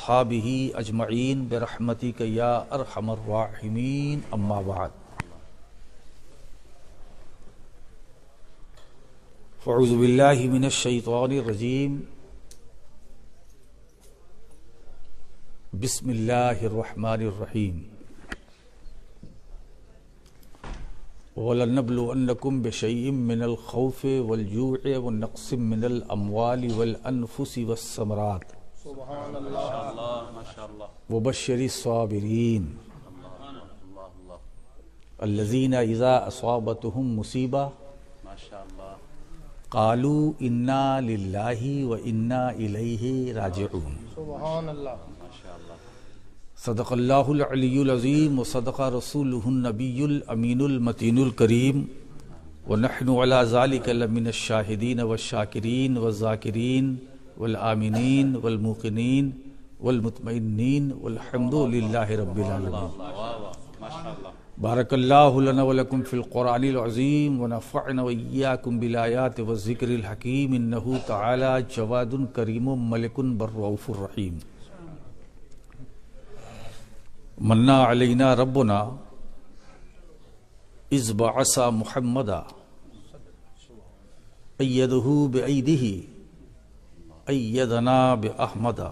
واصحابہ اجمعین برحمتک یا ارحم الراحمین، اما بعد۔ اعوذ باللہ من الشیطان الرجیم، بسم اللہ الرحمن الرحیم۔ وَلَنَبْلُوَنَّكُمْ بِشَيْءٍ مِّنَ الْخَوْفِ وَالْجُوعِ وَنَقْصٍ مِّنَ الْأَمْوَالِ وَالْأَنفُسِ وَالثَّمَرَاتِ وَبَشِّرِ الصَّابِرِينَ الَّذِينَ إِذَا أَصَابَتْهُمْ مُصِيبَةٌ قَالُوا إِنَّا لِلَّهِ وَإِنَّا إِلَيْهِ رَاجِعُونَ۔ سبحان اللہ۔ صدق اللہ العلی العظیم وصدق رسولہ النبی الامین المتین الکریم، ونحن علی ذلک لمن الشاہدین والشاکرین والذاکرین والآمنین والموقنین والمطمئنین والحمد للہ رب العالمین۔ بارک اللہ لنا ولکم فی القرآن العظیم، ونفعنا وإیاکم بالآیات والذکر الحکیم، انہ تعالی جواد کریم ملک بر رؤوف الرحیم۔ منا علینا ربنا اذ بعث محمدا ایدہ بایدہ ایدنا باحمدا،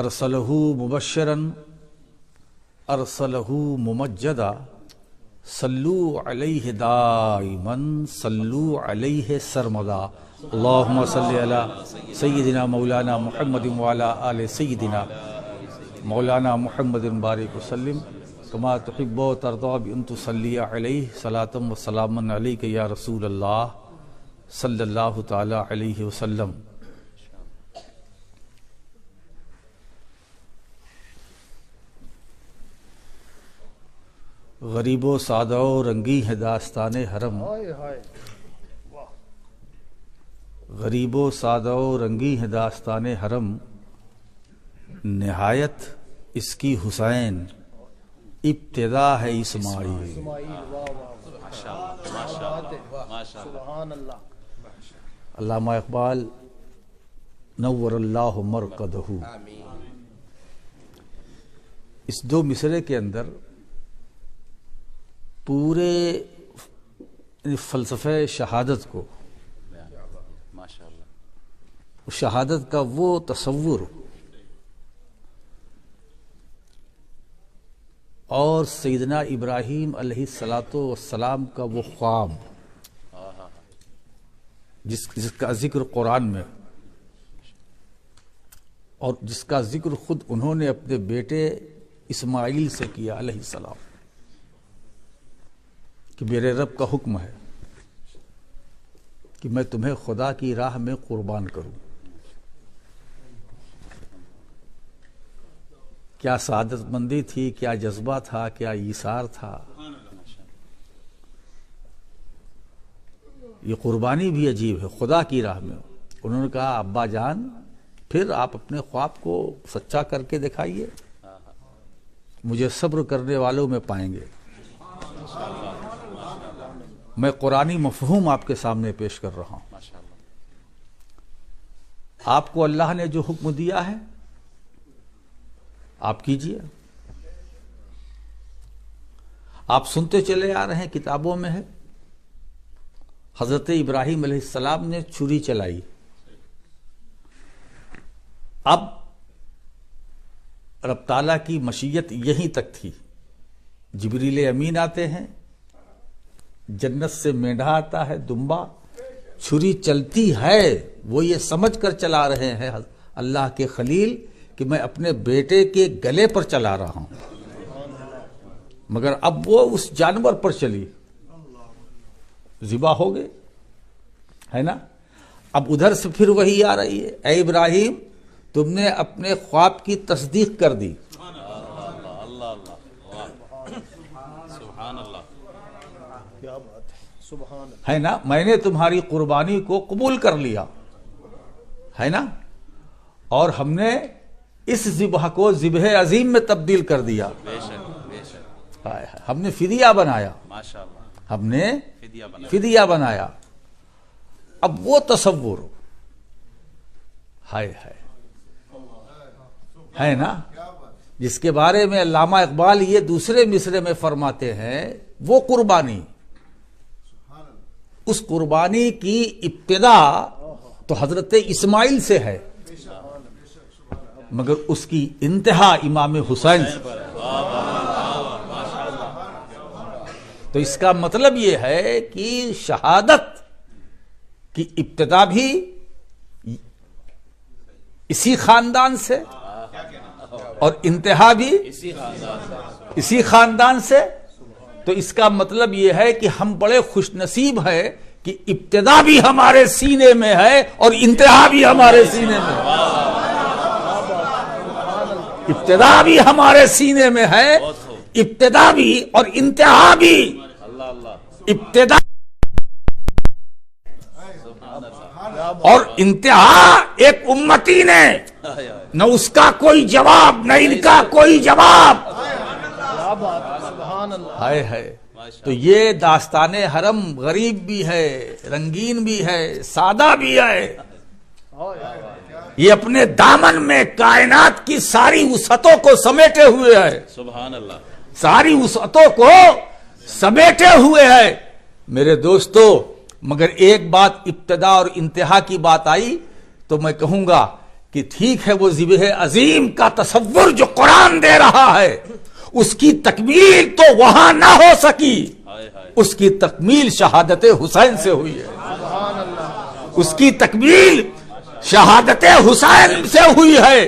ارسلہ مبشرا ارسلہ ممجدا، صلو علیہ دائما صلو علیہ سرمدا، اللہم صلی علی سیدنا مولانا محمد وعلی آل سیدنا مولانا محمد بارک وسلم کما تحب و ترضى بأن تصلی علیہ صلاۃ و سلام علیک یا رسول اللہ صلی اللہ تعالی علیہ وسلم۔ غریب و سادہ و رنگی ہے داستان حرم، غریب و سادہ و رنگی ہے داستان حرم، نہایت اس کی حسین ابتدا ہے اسماعیل۔ علامہ اقبال نور اللہ مرقدہ، اس دو مصرے کے اندر پورے فلسفہ شہادت کو، شہادت کا وہ تصور اور سیدنا ابراہیم علیہ السلام کا وہ خواب جس کا ذکر قرآن میں، اور جس کا ذکر خود انہوں نے اپنے بیٹے اسماعیل سے کیا علیہ السلام، کہ میرے رب کا حکم ہے کہ میں تمہیں خدا کی راہ میں قربان کروں۔ کیا سعادت مندی تھی، کیا جذبہ تھا، کیا ایثار تھا۔ یہ قربانی بھی عجیب ہے، خدا کی راہ میں۔ انہوں نے کہا ابا جان پھر آپ اپنے خواب کو سچا کر کے دکھائیے، مجھے صبر کرنے والوں میں پائیں گے۔ میں قرآنی مفہوم آپ کے سامنے پیش کر رہا ہوں۔ آپ کو اللہ نے جو حکم دیا ہے آپ کیجئے۔ آپ سنتے چلے آ رہے ہیں، کتابوں میں ہے، حضرت ابراہیم علیہ السلام نے چھری چلائی۔ اب رب تعالیٰ کی مشیت یہیں تک تھی، جبریل امین آتے ہیں، جنت سے مینڈھا آتا ہے، دمبا، چھری چلتی ہے، وہ یہ سمجھ کر چلا رہے ہیں اللہ کے خلیل کہ میں اپنے بیٹے کے گلے پر چلا رہا ہوں، مگر اب وہ اس جانور پر چلی، ذبح ہو گئے، ہے نا۔ اب ادھر سے پھر وہی آ رہی ہے، اے ابراہیم تم نے اپنے خواب کی تصدیق کر دی۔ ہے نا، میں نے تمہاری قربانی کو قبول کر لیا، ہے نا، اور ہم نے اس ذبح کو ذبح عظیم میں تبدیل کر دیا۔ ہم نے فدیہ بنایا، ہم نے فدیہ بنایا۔ اب وہ تصور، ہائے ہائے، ہے نا، جس کے بارے میں علامہ اقبال یہ دوسرے مصرے میں فرماتے ہیں، وہ قربانی، اس قربانی کی ابتدا تو حضرت اسماعیل سے ہے، مگر اس کی انتہا امام حسین سے۔ تو اس کا مطلب یہ ہے کہ شہادت کی ابتدا بھی اسی خاندان سے اور انتہا بھی اسی خاندان سے۔ تو اس کا مطلب یہ ہے کہ ہم بڑے خوش نصیب ہیں کہ ابتدا بھی ہمارے سینے میں ہے اور انتہا بھی ہمارے سینے میں ہے۔ ابتدا بھی ہمارے سینے میں ہے، ابتدا بھی اور انتہا بھی۔ ابتدا اور انتہا ایک امتی نے، نہ اس کا کوئی جواب نہ ان کا کوئی جواب۔ ہائے ہائے، تو یہ داستان حرم غریب بھی ہے، رنگین بھی ہے، سادہ بھی ہے۔ یہ اپنے دامن میں کائنات کی ساری وسعتوں کو سمیٹے ہوئے ہے، سبحان اللہ، ساری وسعتوں کو سمیٹے ہوئے ہے میرے دوستو۔ مگر ایک بات ابتدا اور انتہا کی بات آئی تو میں کہوں گا کہ ٹھیک ہے، وہ ذبح عظیم کا تصور جو قرآن دے رہا ہے اس کی تکمیل تو وہاں نہ ہو سکی، اس کی تکمیل شہادت حسین سے ہوئی ہے، اس کی تکمیل شہادت حسین سے ہوئی ہے۔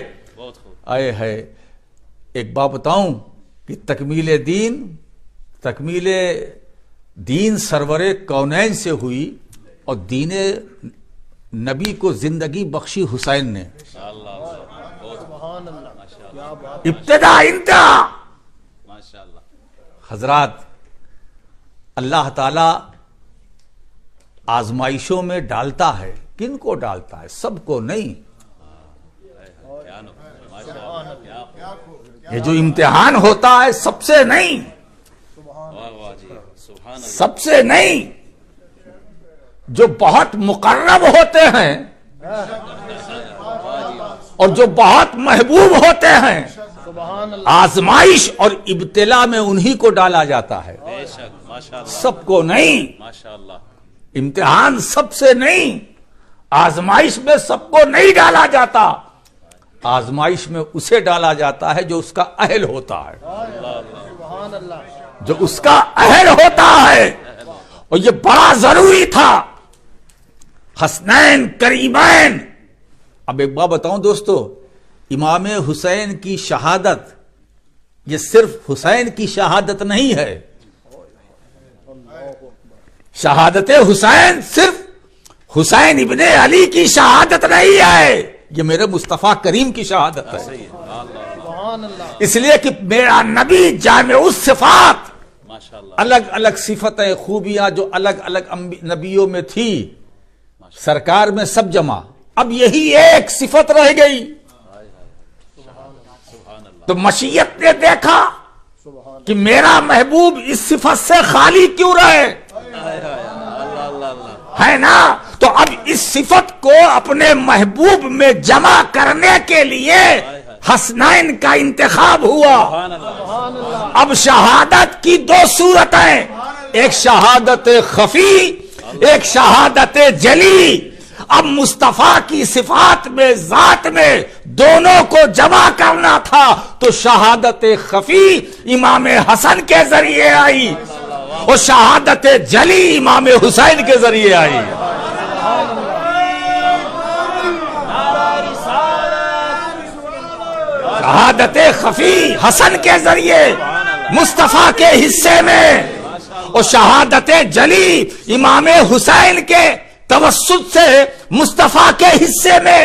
آئے ہے، ایک بات بتاؤں کہ تکمیل دین سرور کونین سے ہوئی، اور دین نبی کو زندگی بخشی حسین نے۔ ابتدا انتہا۔ حضرات، اللہ تعالی آزمائشوں میں ڈالتا ہے، کن کو ڈالتا ہے؟ سب کو نہیں۔ یہ جو امتحان ہوتا ہے سب سے نہیں، سب سے نہیں۔ جو بہت مقرب ہوتے ہیں اور جو بہت محبوب ہوتے ہیں، آزمائش اور ابتلا میں انہی کو ڈالا جاتا ہے، سب کو نہیں۔ امتحان سب سے نہیں، آزمائش میں سب کو نہیں ڈالا جاتا، آزمائش میں اسے ڈالا جاتا ہے جو اس کا اہل ہوتا ہے، جو اس کا اہل ہوتا ہے۔ اور یہ بڑا ضروری تھا، حسنین کریمین۔ اب ایک بات بتاؤں دوستو، امام حسین کی شہادت یہ صرف حسین کی شہادت نہیں ہے، شہادت حسین صرف حسین ابن علی کی شہادت نہیں ہے، یہ میرے مصطفیٰ کریم کی شہادت ہے۔ اس لیے کہ میرا نبی جامع الصفات، الگ الگ صفتیں، خوبیاں جو الگ الگ نبیوں میں تھی، سرکار میں سب جمع، اب یہی ایک صفت رہ گئی۔ تو مشیت نے دیکھا کہ میرا محبوب اس صفت سے خالی کیوں رہے، ہے نا؟ تو اب اس صفت کو اپنے محبوب میں جمع کرنے کے لیے حسنین کا انتخاب ہوا۔ اب شہادت کی دو صورتیں، ایک شہادت خفی، ایک شہادت جلی۔ اب مصطفیٰ کی صفات میں، ذات میں دونوں کو جمع کرنا تھا، تو شہادت خفی امام حسن کے ذریعے آئی اور شہادت جلی امام حسین کے ذریعے آئی۔ شہادت خفی حسن کے ذریعے مصطفیٰ کے حصے میں، اور شہادت جلی امام حسین کے توسط سے مصطفیٰ کے حصے میں،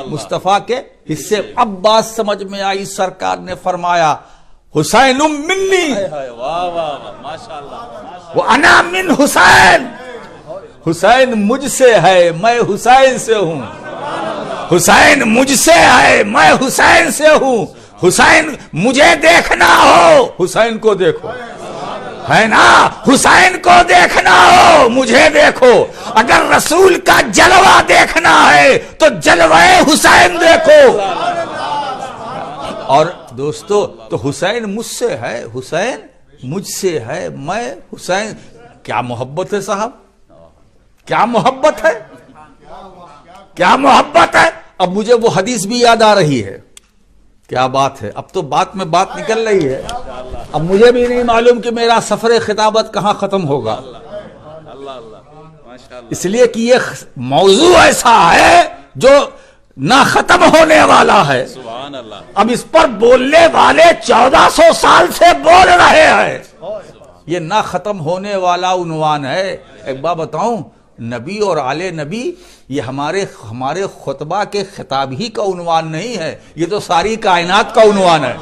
مصطفیٰ کے حصے۔ اب بات سمجھ میں آئی، سرکار نے فرمایا حسین منی وانا من حسین، حسین مجھ سے ہے میں حسین سے ہوں، حسین مجھ سے ہے میں حسین سے ہوں۔ حسین مجھے دیکھنا ہو حسین کو دیکھو، ہے نا؟ حسین کو دیکھنا ہو مجھے دیکھو، اگر رسول کا جلوہ دیکھنا ہے تو جلوہ حسین دیکھو۔ اور دوستو تو حسین مجھ سے ہے، حسین مجھ سے ہے، میں حسین. کیا محبت ہے صاحب، کیا محبت ہے، کیا محبت ہے. اب مجھے وہ حدیث بھی یاد آ رہی ہے. کیا بات ہے، اب تو بات میں بات نکل رہی ہے. اب مجھے بھی نہیں معلوم کہ میرا سفر خطابت کہاں ختم ہوگا، اس لیے کہ یہ موضوع ایسا ہے جو نہ ختم ہونے والا ہے. اب اس پر بولنے والے 1400 سال سے بول رہے ہیں. یہ نہ ختم ہونے والا عنوان ہے. ایک بات بتاؤں، نبی اور آل نبی یہ ہمارے خطبہ کے خطاب ہی کا عنوان نہیں ہے، یہ تو ساری کائنات کا عنوان ہے.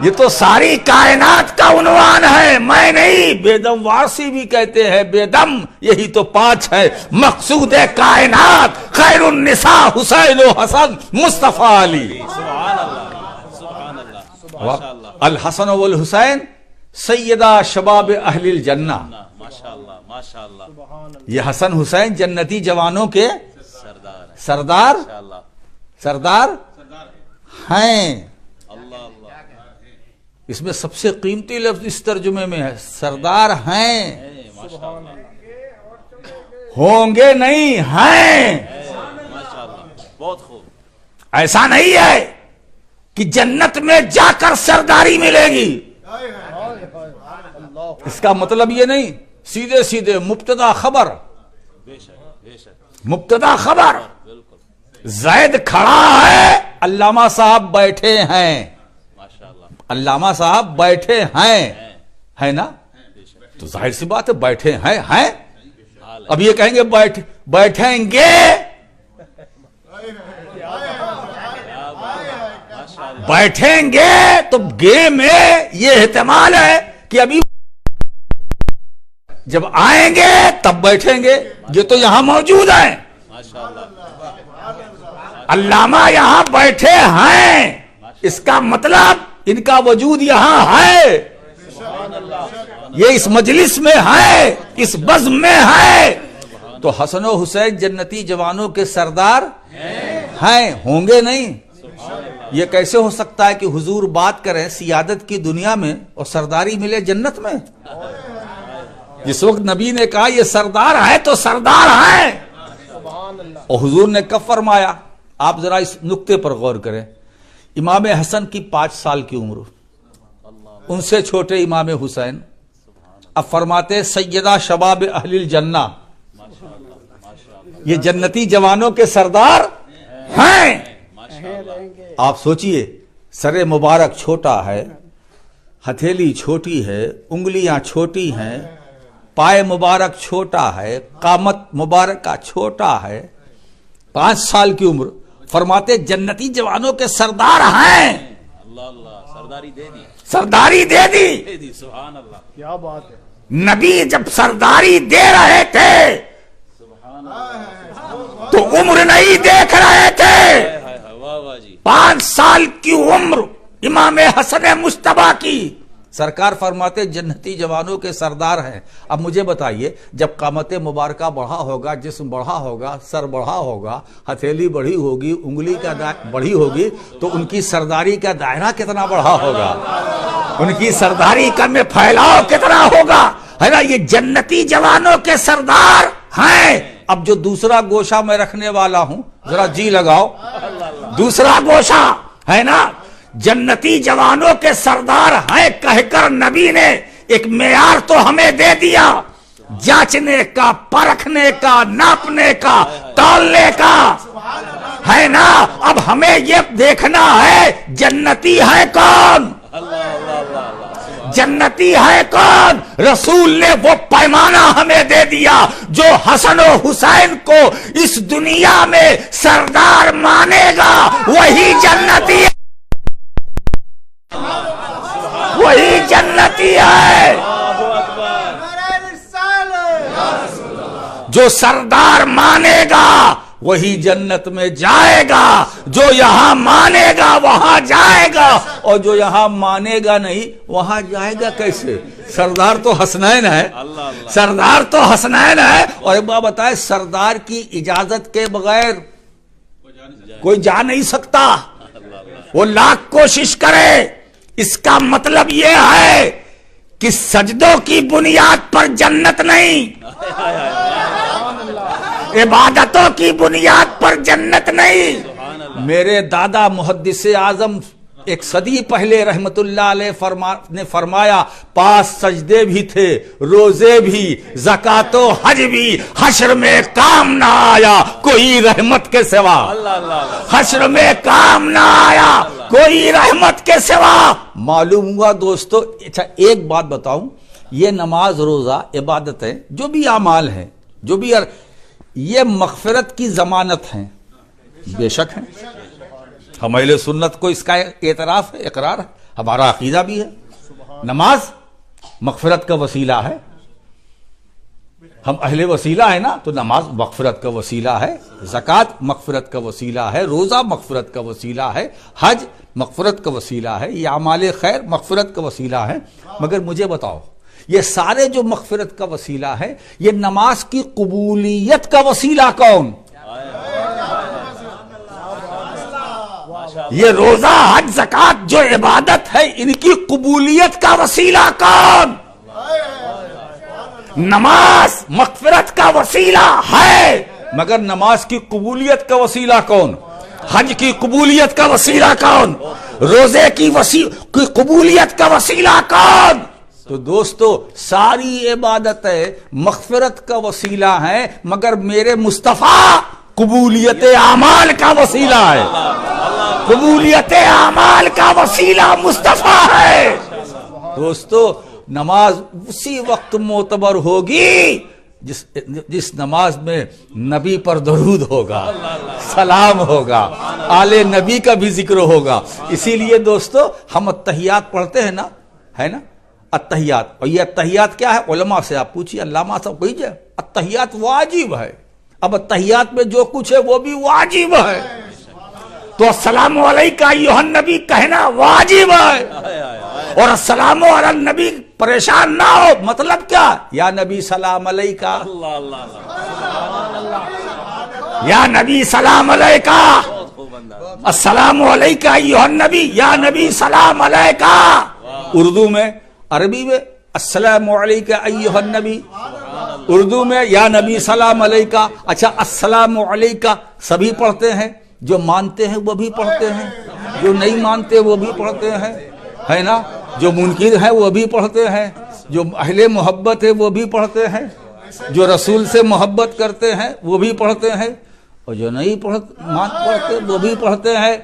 یہ تو ساری کائنات کا عنوان ہے، میں نہیں. بیدم وارسی بھی کہتے ہیں بیدم یہی تو 5 ہے. مقصود کائنات خیر النساء حسین و حسن مصطفیٰ علی. الحسن والحسین سیدہ شباب اہل الجنہ. یہ حسن حسین جنتی جوانوں کے سردار ہیں. اس میں سب سے قیمتی لفظ اس ترجمے میں ہے، سردار ہیں. ہوں گے نہیں، ہیں. بہت خوب. ایسا نہیں ہے کہ جنت میں جا کر سرداری ملے گی. اس کا مطلب یہ نہیں سیدھے سیدھے مبتدا خبر. مبتدا خبر. زید کھڑا ہے، علامہ صاحب بیٹھے ہیں. علامہ صاحب بیٹھے ہیں، ہے نا؟ تو ظاہر سی بات ہے بیٹھے ہیں. اب یہ کہیں گے بیٹھیں گے، بیٹھیں گے تو گے میں یہ احتمال ہے کہ ابھی جب آئیں گے تب بیٹھیں گے. یہ تو یہاں موجود ہیں، علامہ یہاں بیٹھے ہیں، اس کا مطلب ان کا وجود یہاں ہے، یہ اس مجلس میں ہے، اس بزم میں ہے. تو حسن و حسین جنتی جوانوں کے سردار ہیں، ہوں گے نہیں. یہ کیسے ہو سکتا ہے کہ حضور بات کریں سیادت کی دنیا میں اور سرداری ملے جنت میں؟ جس وقت نبی نے کہا یہ سردار ہے تو سردار ہیں. اور حضور نے کب فرمایا؟ آپ ذرا اس نقطے پر غور کریں. امام حسن کی 5 سال کی عمر، ان سے چھوٹے امام حسین. اب فرماتے سیدہ شباب اہل الجنہ، یہ جنتی جوانوں کے سردار ہیں. آپ سوچئے، سر مبارک چھوٹا ہے، ہتھیلی چھوٹی ہے، انگلیاں چھوٹی ہیں، پائے مبارک چھوٹا ہے، قامت مبارکہ چھوٹا ہے. 5 سال کی عمر، فرماتے جنتی جوانوں کے سردار ہیں. سرداری دے دی. سبحان اللہ. کیا بات ہے. نبی جب سرداری دے رہے تھے تو عمر نہیں دیکھ رہے تھے. 5 سال کی عمر امام حسن مجتبیٰ کی. سرکار فرماتے جنتی جوانوں کے سردار ہیں. اب مجھے بتائیے، جب قامت مبارکہ بڑھا ہوگا، جسم بڑھا ہوگا، سر بڑھا ہوگا، ہتھیلی بڑھی ہوگی، انگلی کا بڑھی ہوگی، تو ان کی سرداری کا دائرہ کتنا بڑھا ہوگا، ان کی سرداری کا میں پھیلاؤ کتنا ہوگا، ہے نا؟ یہ جنتی جوانوں کے سردار ہیں. اب جو دوسرا گوشہ میں رکھنے والا ہوں، ذرا جی لگاؤ، دوسرا گوشہ ہے نا، جنتی جوانوں کے سردار ہیں کہہ کر نبی نے ایک معیار تو ہمیں دے دیا، جانچنے کا، پرکھنے کا، ناپنے کا، تولنے کا، ہے نا؟ اب ہمیں یہ دیکھنا ہے جنتی ہے کون، جنتی ہے کون. رسول نے وہ پیمانہ ہمیں دے دیا جو حسن و حسین کو اس دنیا میں سردار مانے گا وہی جنتی ہے، وہی جنتی ہے. جو سردار مانے گا وہی جنت میں جائے گا، جو یہاں مانے گا وہاں جائے گا، اور جو یہاں مانے گا نہیں وہاں جائے گا کیسے؟ سردار تو حسنین ہے، سردار تو حسنین ہے. اور ایک بات بتائے، سردار کی اجازت کے بغیر کوئی جا نہیں سکتا. وہ لاکھ کوشش کرے، اس کا مطلب یہ ہے کہ سجدوں کی بنیاد پر جنت نہیں، عبادتوں کی بنیاد پر جنت نہیں۔ میرے دادا محدث اعظم ایک صدی پہلے رحمت اللہ علیہ نے فرمایا، 5 سجدے بھی تھے، روزے بھی، زکوٰۃ و حج بھی، حشر میں کام نہ آیا کوئی رحمت کے سوا، حشر میں کام نہ آیا کوئی رحمت کے سوا۔ معلوم ہوا دوستو، اچھا ایک بات بتاؤں، یہ نماز، روزہ، عبادتیں، جو بھی اعمال ہیں، جو بھی یہ مغفرت کی ضمانت ہیں، بے شک ہیں۔ ہم اہل سنت کو اس کا اعتراف ہے، اقرار ہے، ہمارا عقیدہ بھی ہے۔ نماز مغفرت کا وسیلہ ہے، ہم اہل وسیلہ ہے نا، تو نماز مغفرت کا وسیلہ ہے، زکوٰۃ مغفرت کا وسیلہ ہے، روزہ مغفرت کا وسیلہ ہے، حج مغفرت کا وسیلہ ہے، یہ اعمال خیر مغفرت کا وسیلہ ہے۔ مگر مجھے بتاؤ، یہ سارے جو مغفرت کا وسیلہ ہے، یہ نماز کی قبولیت کا وسیلہ کون؟ یہ روزہ، حج، زکوٰۃ جو عبادت ہے، ان کی قبولیت کا وسیلہ کون؟ نماز مغفرت کا وسیلہ ہے، مگر نماز کی قبولیت کا وسیلہ کون؟ حج کی قبولیت کا وسیلہ کون؟ روزے کی قبولیت کا وسیلہ کون؟ تو دوستو، ساری عبادتیں مغفرت کا وسیلہ ہیں، مگر میرے مصطفیٰ قبولیت اعمال کا وسیلہ ہے، قبولیت اعمال کا وسیلہ مصطفیٰ ہے۔ دوستو، نماز اسی وقت معتبر ہوگی جس نماز میں نبی پر درود ہوگا، سلام ہوگا، آل نبی کا بھی ذکر ہوگا۔ اسی لیے دوستو، ہم التحیات پڑھتے ہیں نا، ہے نا، التحیات۔ اور یہ التحیات کیا ہے؟ علماء سے آپ پوچھیے، علامہ صاحب کہیے، التحیات واجب ہے۔ اب التحیات میں جو کچھ ہے وہ بھی واجب ہے، تو السلام علیکہ ایھا النبی کہنا واجب ہے، اور السلام علی النبی پریشان نہ ہو، مطلب کیا؟ یا نبی سلام علیکہ، یا نبی سلام علیکہ، السلام علیکہ ایھا النبی، یا نبی سلام علیکہ۔ اردو میں، عربی میں السلام علیکہ ایھا النبی، اردو میں یا نبی سلام علیکہ۔ اچھا، السلام علیکہ سبھی پڑھتے ہیں، جو مانتے ہیں وہ بھی پڑھتے ہیں، جو نہیں مانتے وہ بھی پڑھتے ہیں، ہے نا، جو منکر ہیں وہ بھی پڑھتے ہیں، جو اہل محبت ہے وہ بھی پڑھتے ہیں، جو رسول سے محبت کرتے ہیں وہ بھی پڑھتے ہیں، اور جو نہیں پڑھتے وہ بھی پڑھتے ہیں،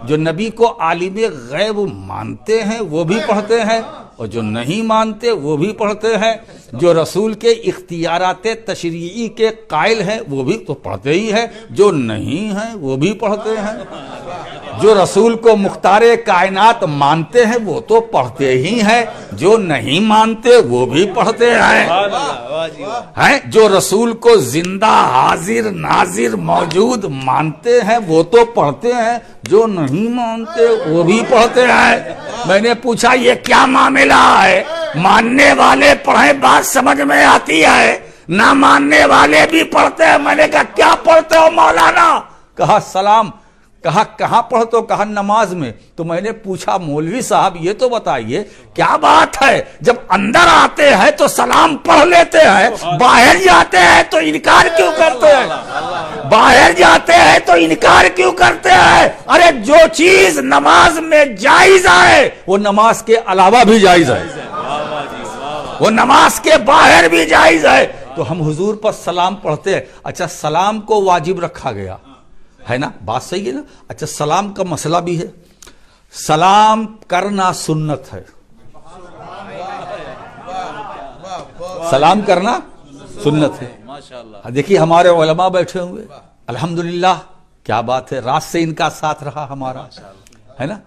جو نبی کو عالم غیب مانتے ہیں وہ بھی پڑھتے ہیں، اور جو نہیں مانتے وہ بھی پڑھتے ہیں، جو رسول کے اختیارات تشریعی کے قائل ہیں وہ بھی تو پڑھتے ہی ہیں، جو نہیں ہیں وہ بھی پڑھتے ہیں، جو رسول کو مختار کائنات مانتے ہیں وہ تو پڑھتے ہی ہیں، جو نہیں مانتے وہ بھی پڑھتے ہیں، جو رسول کو زندہ، حاضر، ناظر، موجود مانتے ہیں وہ تو پڑھتے ہیں، جو نہیں مانتے وہ بھی پڑھتے ہیں۔ میں نے پوچھا یہ کیا معاملہ ہے؟ ماننے والے پڑھیں بات سمجھ میں آتی ہے، نہ ماننے والے بھی پڑھتے ہیں۔ میں نے کہا کیا پڑھتے ہو مولانا؟ کہا سلام۔ کہا کہاں پڑھتے ہو؟ کہا نماز میں۔ تو میں نے پوچھا مولوی صاحب یہ تو بتائیے کیا بات ہے، جب اندر آتے ہیں تو سلام پڑھ لیتے ہیں، باہر جاتے ہیں تو انکار کیوں کرتے ہیں؟ باہر جاتے ہیں تو انکار کیوں کرتے ہیں؟ ارے جو چیز نماز میں جائز ہے وہ نماز کے علاوہ بھی جائز ہے، وہ نماز کے باہر بھی جائز ہے۔ تو ہم حضور پر سلام پڑھتے ہیں۔ اچھا، سلام کو واجب رکھا گیا ہے نا، بات صحیح ہے نا۔ اچھا، سلام کا مسئلہ بھی ہے، سلام کرنا سنت ہے، سلام کرنا سنت ہے۔ دیکھیے ہمارے علماء بیٹھے ہوئے، الحمدللہ، کیا بات ہے، رات سے ان کا ساتھ رہا ہمارا، ہے نا۔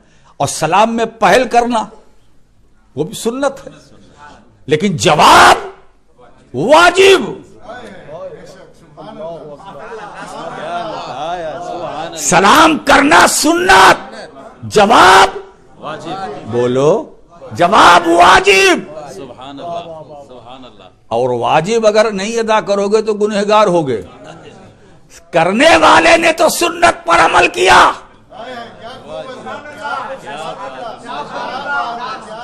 اور سلام میں پہل کرنا وہ بھی سنت ہے، لیکن جواب واجب۔ سلام کرنا سنت، جواب بولو، جواب واجب۔ اور واجب اگر نہیں ادا کرو گے تو گنہگار ہوگے۔ کرنے والے نے تو سنت پر عمل کیا،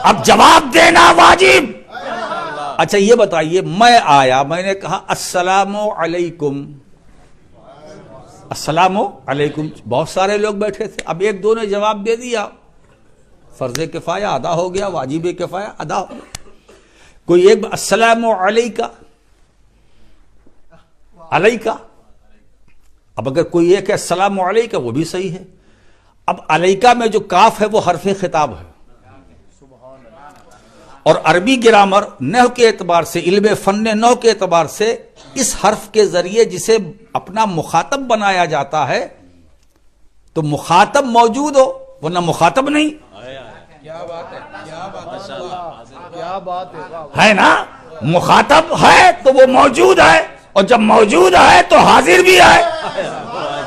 اب جواب دینا واجب. اچھا یہ بتائیے، میں آیا، میں نے کہا السلام علیکم، السلام علیکم، بہت سارے لوگ بیٹھے تھے، اب ایک دو نے جواب دے دیا، فرض کفایہ ادا ہو گیا، واجب کفایہ ادا ہو گیا. کوئی ایک السلام علیکہ، علیکہ، اب اگر کوئی ایک ہے السلام علیکہ وہ بھی صحیح ہے. اب علیکہ میں جو کاف ہے وہ حرف خطاب ہے، اور عربی گرامر نحو کے اعتبار سے، علم فن نحو کے اعتبار سے اس حرف کے ذریعے جسے اپنا مخاطب بنایا جاتا ہے تو مخاطب موجود ہو ورنہ مخاطب نہیں. کیا بات ہے نا، مخاطب ہے تو وہ موجود ہے، اور جب موجود ہے تو حاضر بھی ہے،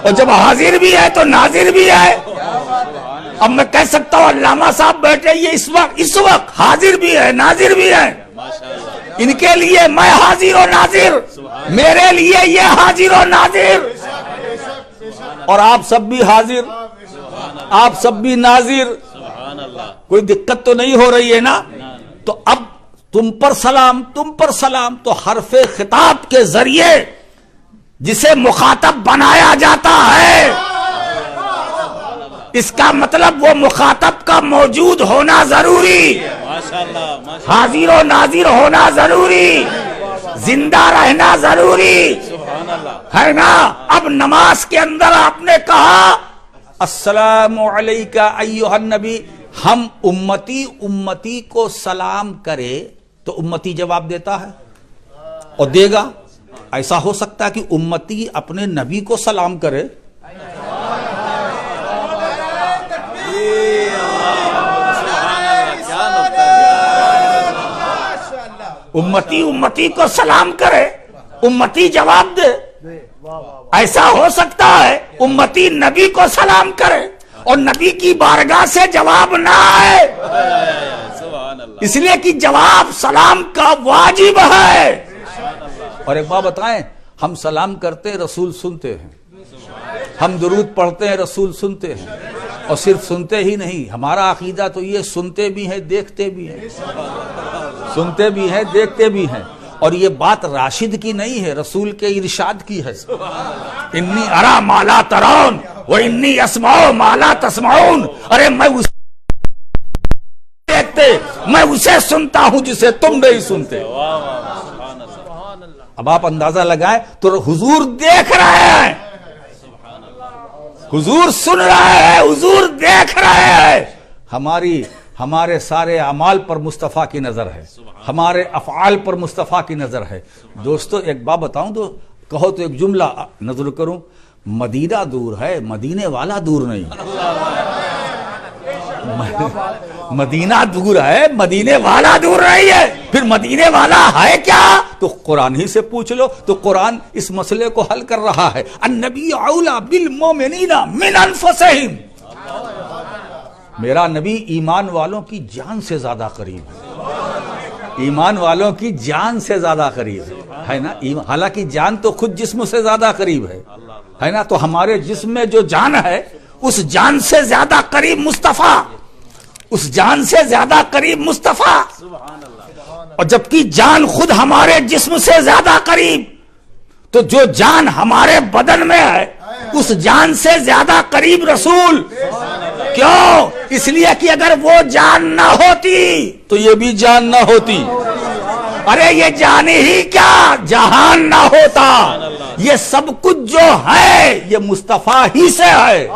اور جب حاضر بھی ہے تو ناظر بھی ہے. اب میں کہہ سکتا ہوں علامہ صاحب بیٹھے یہ اس وقت حاضر بھی ہے، ناظر بھی ہے. ان کے لیے میں حاضر و ناظر، میرے لیے یہ حاضر و ناظر، اور آپ سب بھی حاضر، آپ سب بھی ناظر. کوئی دقت تو نہیں ہو رہی ہے نا؟ تو اب تم پر سلام، تم پر سلام، تو حرف خطاب کے ذریعے جسے مخاطب بنایا جاتا ہے اس کا مطلب وہ مخاطب کا موجود ہونا ضروری، حاضر و ناظر ہونا ضروری، زندہ رہنا ضروری ہے نا. اب نماز کے اندر آپ نے کہا السلام علیکہ ایھا النبی، ہم امتی کو سلام کرے تو امتی جواب دیتا ہے اور دے گا. ایسا ہو سکتا ہے کہ امتی اپنے نبی کو سلام کرے؟ امتی کو سلام کرے، امتی جواب دے؟ ایسا ہو سکتا ہے امتی نبی کو سلام کرے اور نبی کی بارگاہ سے جواب نہ آئے؟ اس لیے کہ جواب سلام کا واجب ہے. اور ایک بات بتائیں، ہم سلام کرتے ہیں رسول سنتے ہیں، ہم درود پڑھتے ہیں رسول سنتے ہیں، اور صرف سنتے ہی نہیں، ہمارا عقیدہ تو یہ سنتے بھی ہیں دیکھتے بھی ہیں، سنتے بھی ہیں دیکھتے بھی ہیں. اور یہ بات راشد کی نہیں ہے، رسول کے ارشاد کی ہے. انی ارا ما لا ترون وانی اسمع ما لا تسمعون. ارے میں اسے دیکھتے، میں اسے سنتا ہوں جسے تم نہیں سنتے. اب آپ اندازہ لگائیں تو حضور دیکھ رہے ہیں، حضور سن رہے ہیں، حضور دیکھ رہے ہیں. ہمارے سارے اعمال پر مصطفیٰ کی نظر ہے، ہمارے افعال پر مصطفیٰ کی نظر ہے. دوستو ایک بات بتاؤں تو کہو تو ایک جملہ نظر کروں، مدینہ دور ہے، مدینے والا دور نہیں. مدینہ دور ہے، مدینے والا دور نہیں ہے. پھر مدینے والا ہے کیا؟ تو قرآن ہی سے پوچھ لو. تو قرآن اس مسئلے کو حل کر رہا ہے. النبی اولی بالمؤمنین من انفسہم، میرا نبی ایمان والوں کی جان سے زیادہ قریب ہے، ایمان والوں کی جان سے زیادہ قریب ہے نا. حالانکہ جان تو خود جسم سے زیادہ قریب ہے نا. تو ہمارے جسم میں جو جان ہے اس جان سے زیادہ قریب مصطفیٰ، اس جان سے زیادہ قریب مصطفیٰ. اور جبکہ جان خود ہمارے جسم سے زیادہ قریب، تو جو جان ہمارے بدن میں ہے اس جان سے زیادہ قریب رسول. کیوں؟ اس لیے کہ اگر وہ جان نہ ہوتی تو یہ بھی جان نہ ہوتی. ارے یہ جان ہی کیا، جہان نہ ہوتا. یہ سب کچھ جو ہے یہ مصطفیٰ ہی سے ہے.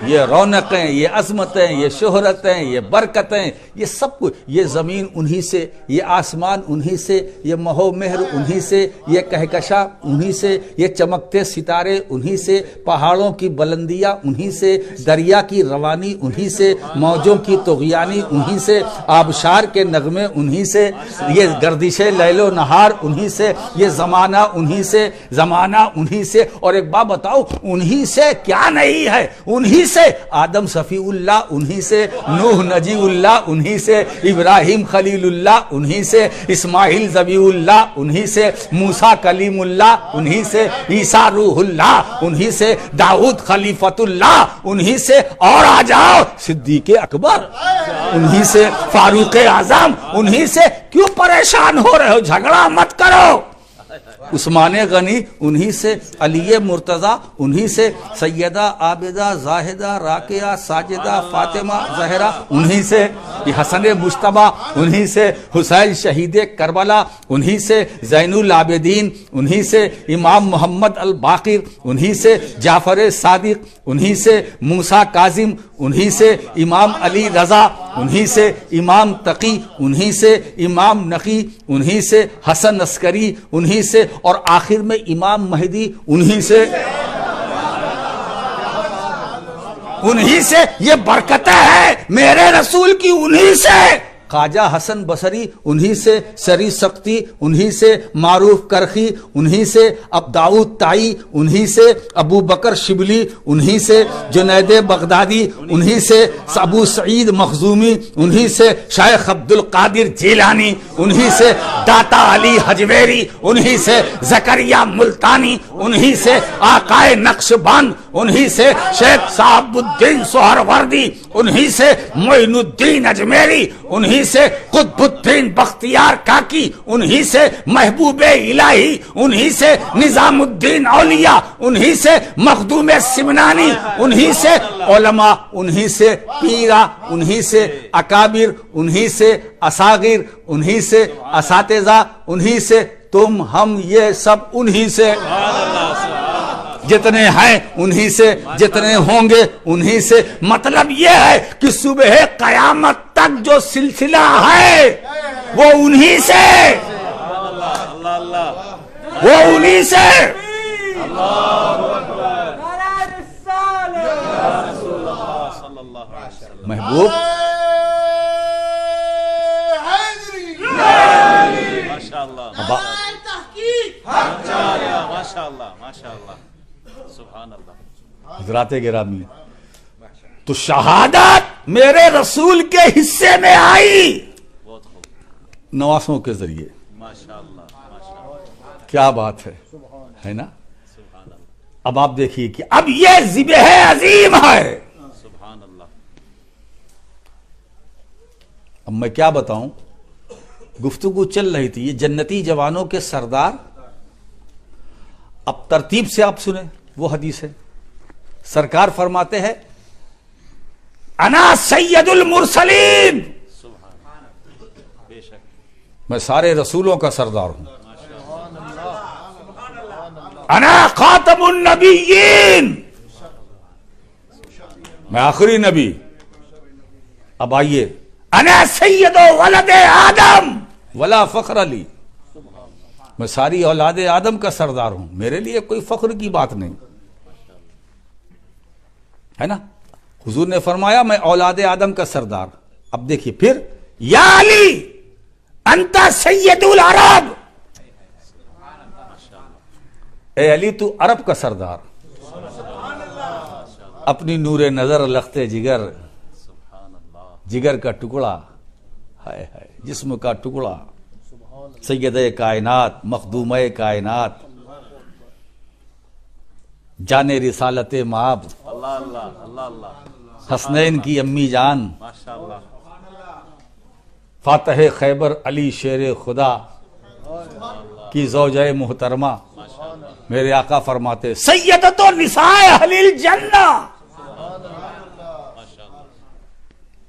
یہ رونقیں، یہ عظمتیں، یہ شہرتیں، یہ برکتیں، یہ سب کچھ، یہ زمین انہی سے، یہ آسمان انہی سے، یہ مہو مہر انہی سے، یہ کہکشاں انہی سے، یہ چمکتے ستارے انہی سے، پہاڑوں کی بلندیاں انہی سے، دریا کی روانی انہی سے، موجوں کی طغیانی انہی سے، آبشار کے نغمے انہی سے، یہ گردش لیل و نہار انہی سے، یہ زمانہ انہی سے، زمانہ انہی سے. اور ایک بات بتاؤ، انہی سے کیا نہیں ہے، انہی سے آدم صفی اللہ، انہی سے نوح نجی اللہ، انہی سے ابراہیم خلیل اللہ، انہی سے اسماعیل ذبیح اللہ، انہی سے موسیٰ کلیم اللہ، انہی سے عیسیٰ روح اللہ، انہی سے داؤد خلیفۃ اللہ، انہی سے اور آ جاؤ صدیق اکبر، انہی سے فاروق اعظم، انہی سے کیوں پریشان ہو رہے ہو؟ جھگڑا مت کرو۔ عثمان غنی، انہی سے علی مرتضی، انہی سے سیدہ عابدہ زاہدہ راکعہ ساجدہ فاطمہ زہرا، انہی سے حسن مجتبیٰ، انہی سے حسین شہید کربلا، انہی سے زین العابدین، انہی سے امام محمد الباقر، انہی سے جعفر صادق، انہی سے موسیٰ کاظم، انہی سے امام علی رضا، انہی سے امام تقی، انہی سے امام نقی، انہی سے حسن عسکری، انہی سے اور آخر میں امام مہدی، انہی سے یہ برکتیں ہیں میرے رسول کی، انہی سے خواجہ حسن بصری، انہی سے سری سختی، انہی سے معروف کرخی، انہی سے اب داؤد تائی، انہی سے ابو بکر شبلی، انہی سے جنید بغدادی، انہی سے ابو سعید مخزومی، انہی سے شیخ عبد القادر جیلانی، انہی سے داتا علی حجویری، انہی سے زکریا ملتانی، انہی سے آقائے نقشبند، انہی سے شیخ صاحب الدین سہروردی، انہی سے معین الدین اجمیری، انہی سے قطب الدین بختیار کاکی، انہی سے محبوب الہی، انہی سے نظام الدین اولیاء، انہی سے مخدوم سمنانی، انہی سے علماء، انہی سے پیرا، انہی سے اکابر، انہی سے اصاغر، انہی سے اساتذہ، انہی سے تم ہم، یہ سب انہی سے جتنے ہیں، انہی سے جتنے ہوں گے انہی سے۔ مطلب یہ ہے کہ صبح قیامت تک جو سلسلہ ہے وہ انہی سے، وہ انہی سے۔ محبوب حضرات گرامی، تو شہادت میرے رسول کے حصے میں آئی نواسوں کے ذریعے، کیا بات ہے نا؟ اب آپ دیکھیے کہ اب یہ ذبح عظیم ہے۔ اب میں کیا بتاؤں، گفتگو چل رہی تھی، یہ جنتی جوانوں کے سردار، اب ترتیب سے آپ سنیں وہ حدیث ہے، سرکار فرماتے ہیں انا سید المرسلین، میں سارے رسولوں کا سردار ہوں، انا خاتم النبیین، میں آخری نبی۔ اب آئیے، انا سید ولد آدم ولا فخر علی، میں ساری اولاد آدم کا سردار ہوں، میرے لیے کوئی فخر کی بات نہیں ہے نا۔ حضور نے فرمایا میں اولاد آدم کا سردار۔ اب دیکھیے پھر، یا علی انت سید العرب، اے علی تو عرب کا سردار، اپنی نور نظر لخت جگر، جگر کا ٹکڑا، ہائے ہائے جسم کا ٹکڑا، سید کائنات، مخدوم کائنات، جان رسالت مآب، حسنین کی امی جان، فاتح خیبر علی شیر خدا کی زوجہ محترمہ، میرے آقا فرماتے سیدۃ نساء اہل الجنہ،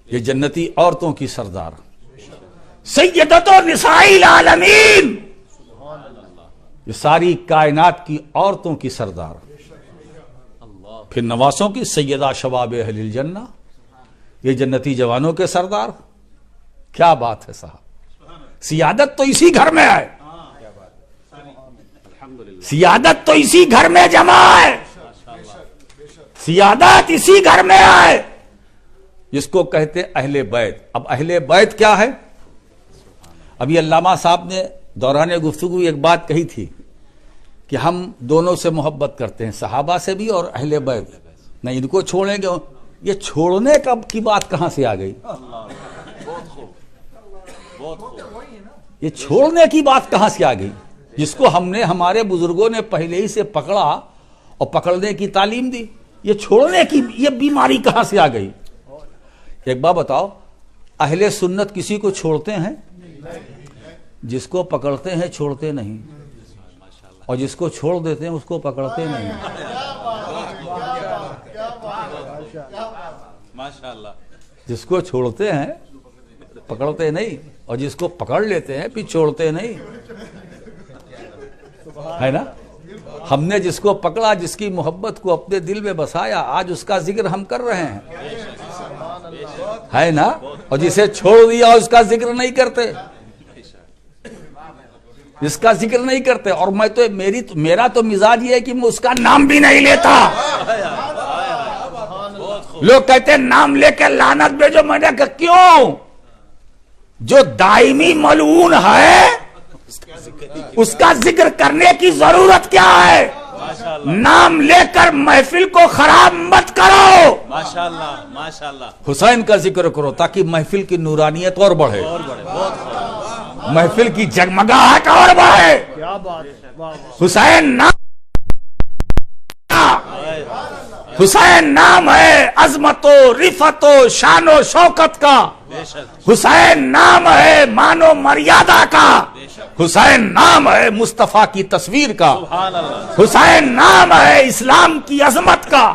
یہ جنتی عورتوں کی سردار، سیدۃ نساء العالمین، یہ ساری کائنات کی عورتوں کی سردار، پھر نواسوں کی سیدہ شباب اہل الجنہ، یہ جنتی جوانوں کے سردار۔ کیا بات ہے صاحب، سیادت تو اسی گھر میں ہے، سیادت تو اسی گھر میں جمع ہے، سیادت اسی گھر میں ہے، جس کو کہتے اہل بیت۔ اب اہل بیت کیا ہے؟ ابھی علامہ صاحب نے دوران گفتگو ایک بات کہی تھی کہ ہم دونوں سے محبت کرتے ہیں، صحابہ سے بھی اور اہل بیت، نہیں ان کو چھوڑیں گے. یہ چھوڑنے کی بات کہاں سے آ گئی؟ بہت خوب بہت خوب. یہ چھوڑنے کی بات کہاں سے آ گئی؟ جس کو ہم نے ہمارے بزرگوں نے پہلے ہی سے پکڑا اور پکڑنے کی تعلیم دی. یہ چھوڑنے کی یہ بیماری کہاں سے آ گئی؟ ایک بات بتاؤ، اہل سنت کسی کو چھوڑتے ہیں؟ جس کو پکڑتے ہیں چھوڑتے نہیں، اور جس کو چھوڑ دیتے ہیں اس کو پکڑتے نہیں. ماشاءاللہ. جس کو چھوڑتے ہیں پکڑتے نہیں، اور جس کو پکڑ لیتے ہیں پھر چھوڑتے نہیں، ہے نا؟ ہم نے جس کو پکڑا، جس کی محبت کو اپنے دل میں بسایا، آج اس کا ذکر ہم کر رہے ہیں، ہے نا؟ اور جسے چھوڑ دیا اس کا ذکر نہیں کرتے، اس کا ذکر نہیں کرتے. اور میں تو میرا تو مزاج یہ ہے کہ میں اس کا نام بھی نہیں لیتا. لوگ کہتے ہیں نام لے کے لعنت بھیجو. میں نے کہا کیوں؟ جو دائمی ملعون ہے اس کا ذکر کرنے کی ضرورت کیا ہے؟ نام لے کر محفل کو خراب مت کرو. ماشاءاللہ ماشاءاللہ. حسین کا ذکر کرو تاکہ محفل کی نورانیت اور بڑھے، محفل کی جگمگاہٹ اور بڑھے. کیا بات ہے. واہ واہ. حسین نام ہے عظمت و رفعت و شان و شوکت کا. حسین نام ہے مان و مریادہ کا. حسین نام ہے مصطفیٰ کی تصویر کا. حسین نام ہے اسلام کی عظمت کا.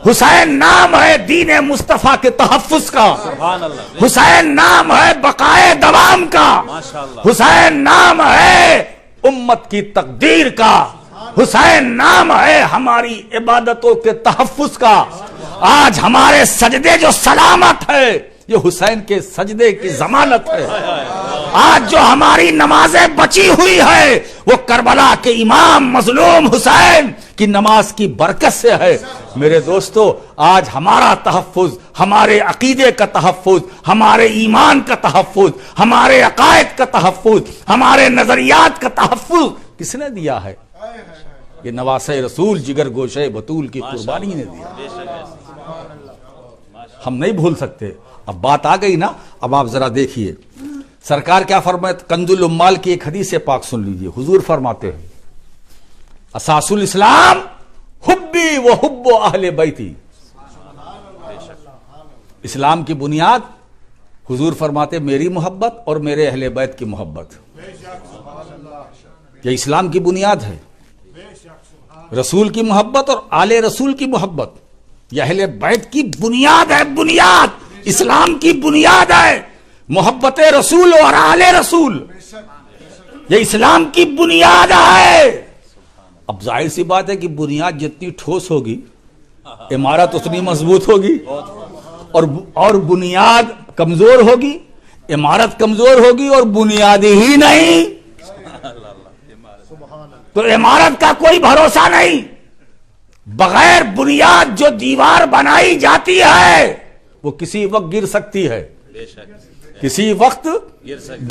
حسین نام ہے دین مصطفیٰ کے تحفظ کا. حسین نام ہے بقائے دوام کا. حسین نام ہے امت کی تقدیر کا. حسین نام ہے ہماری عبادتوں کے تحفظ کا. آج ہمارے سجدے جو سلامت ہے یہ حسین کے سجدے کی ضمانت ہے. آج جو ہماری نمازیں بچی ہوئی ہے وہ کربلا کے امام مظلوم حسین کی نماز کی برکت سے ہے. میرے دوستو، آج ہمارا تحفظ، ہمارے عقیدے کا تحفظ، ہمارے ایمان کا تحفظ، ہمارے عقائد کا تحفظ، ہمارے نظریات کا تحفظ کس نے دیا ہے؟ یہ نواسہ رسول جگر گوشے بطول کی قربانی نے دیا. ہم نہیں بھول سکتے. اب بات آ گئی نا، اب آپ ذرا دیکھیے سرکار کیا فرمائے. کنز الاموال کی ایک حدیث پاک سن لیجئے. حضور فرماتے ہیں اساس الاسلام حبی و حب اہل بیتی. اسلام کی بنیاد حضور فرماتے میری محبت اور میرے اہل بیت کی محبت. یہ اسلام کی بنیاد ہے. رسول کی محبت اور آل رسول کی محبت یہ اہل بیت کی بنیاد ہے. بنیاد اسلام کی بنیاد ہے. محبت رسول اور آل رسول یہ اسلام کی بنیاد ہے. اب ظاہر سی بات ہے کہ بنیاد جتنی ٹھوس ہوگی عمارت اتنی مضبوط ہوگی، اور بنیاد کمزور ہوگی عمارت کمزور ہوگی، اور بنیاد ہی نہیں تو عمارت کا کوئی بھروسہ نہیں. بغیر بنیاد جو دیوار بنائی جاتی ہے وہ کسی وقت گر سکتی ہے، کسی وقت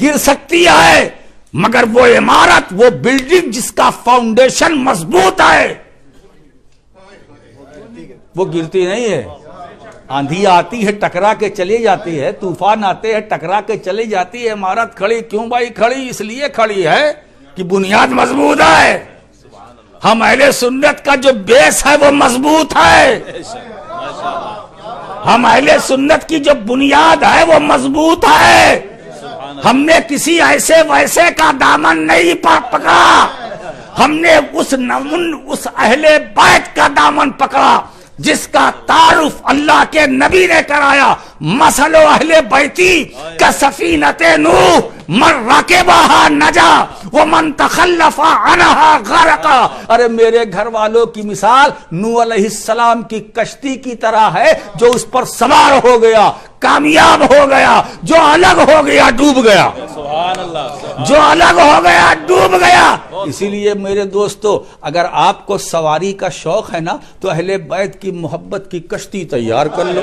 گر سکتی ہے، مگر وہ عمارت، وہ بلڈنگ جس کا فاؤنڈیشن مضبوط ہے وہ گرتی نہیں ہے. آندھی آتی ہے ٹکرا کے چلی جاتی ہے، طوفان آتے ہیں ٹکرا کے چلی جاتی ہے. عمارت کھڑی کیوں بھائی کھڑی؟ اس لیے کھڑی ہے کہ بنیاد مضبوط ہے. ہم اہل سنت کا جو بیس ہے وہ مضبوط ہے. ہم اہل سنت کی جو بنیاد ہے وہ مضبوط ہے. ہم نے کسی ایسے ویسے کا دامن نہیں پکڑا، ہم نے اس اہل بیت کا دامن پکڑا جس کا تعارف اللہ کے نبی نے کرایا. مثل اہل بیتی کسفینۃ نوح من رکبہا نجا ومن تخلف عنہا غرقا. ارے میرے گھر والوں کی مثال نوح علیہ السلام کی کشتی کی طرح ہے. جو اس پر سوار ہو گیا کامیاب ہو گیا، جو الگ ہو گیا ڈوب گیا. جو الگ ہو گیا ڈوب گیا. اسی لیے میرے دوستو، اگر آپ کو سواری کا شوق ہے نا تو اہل بیت کی محبت کی کشتی تیار کر لو.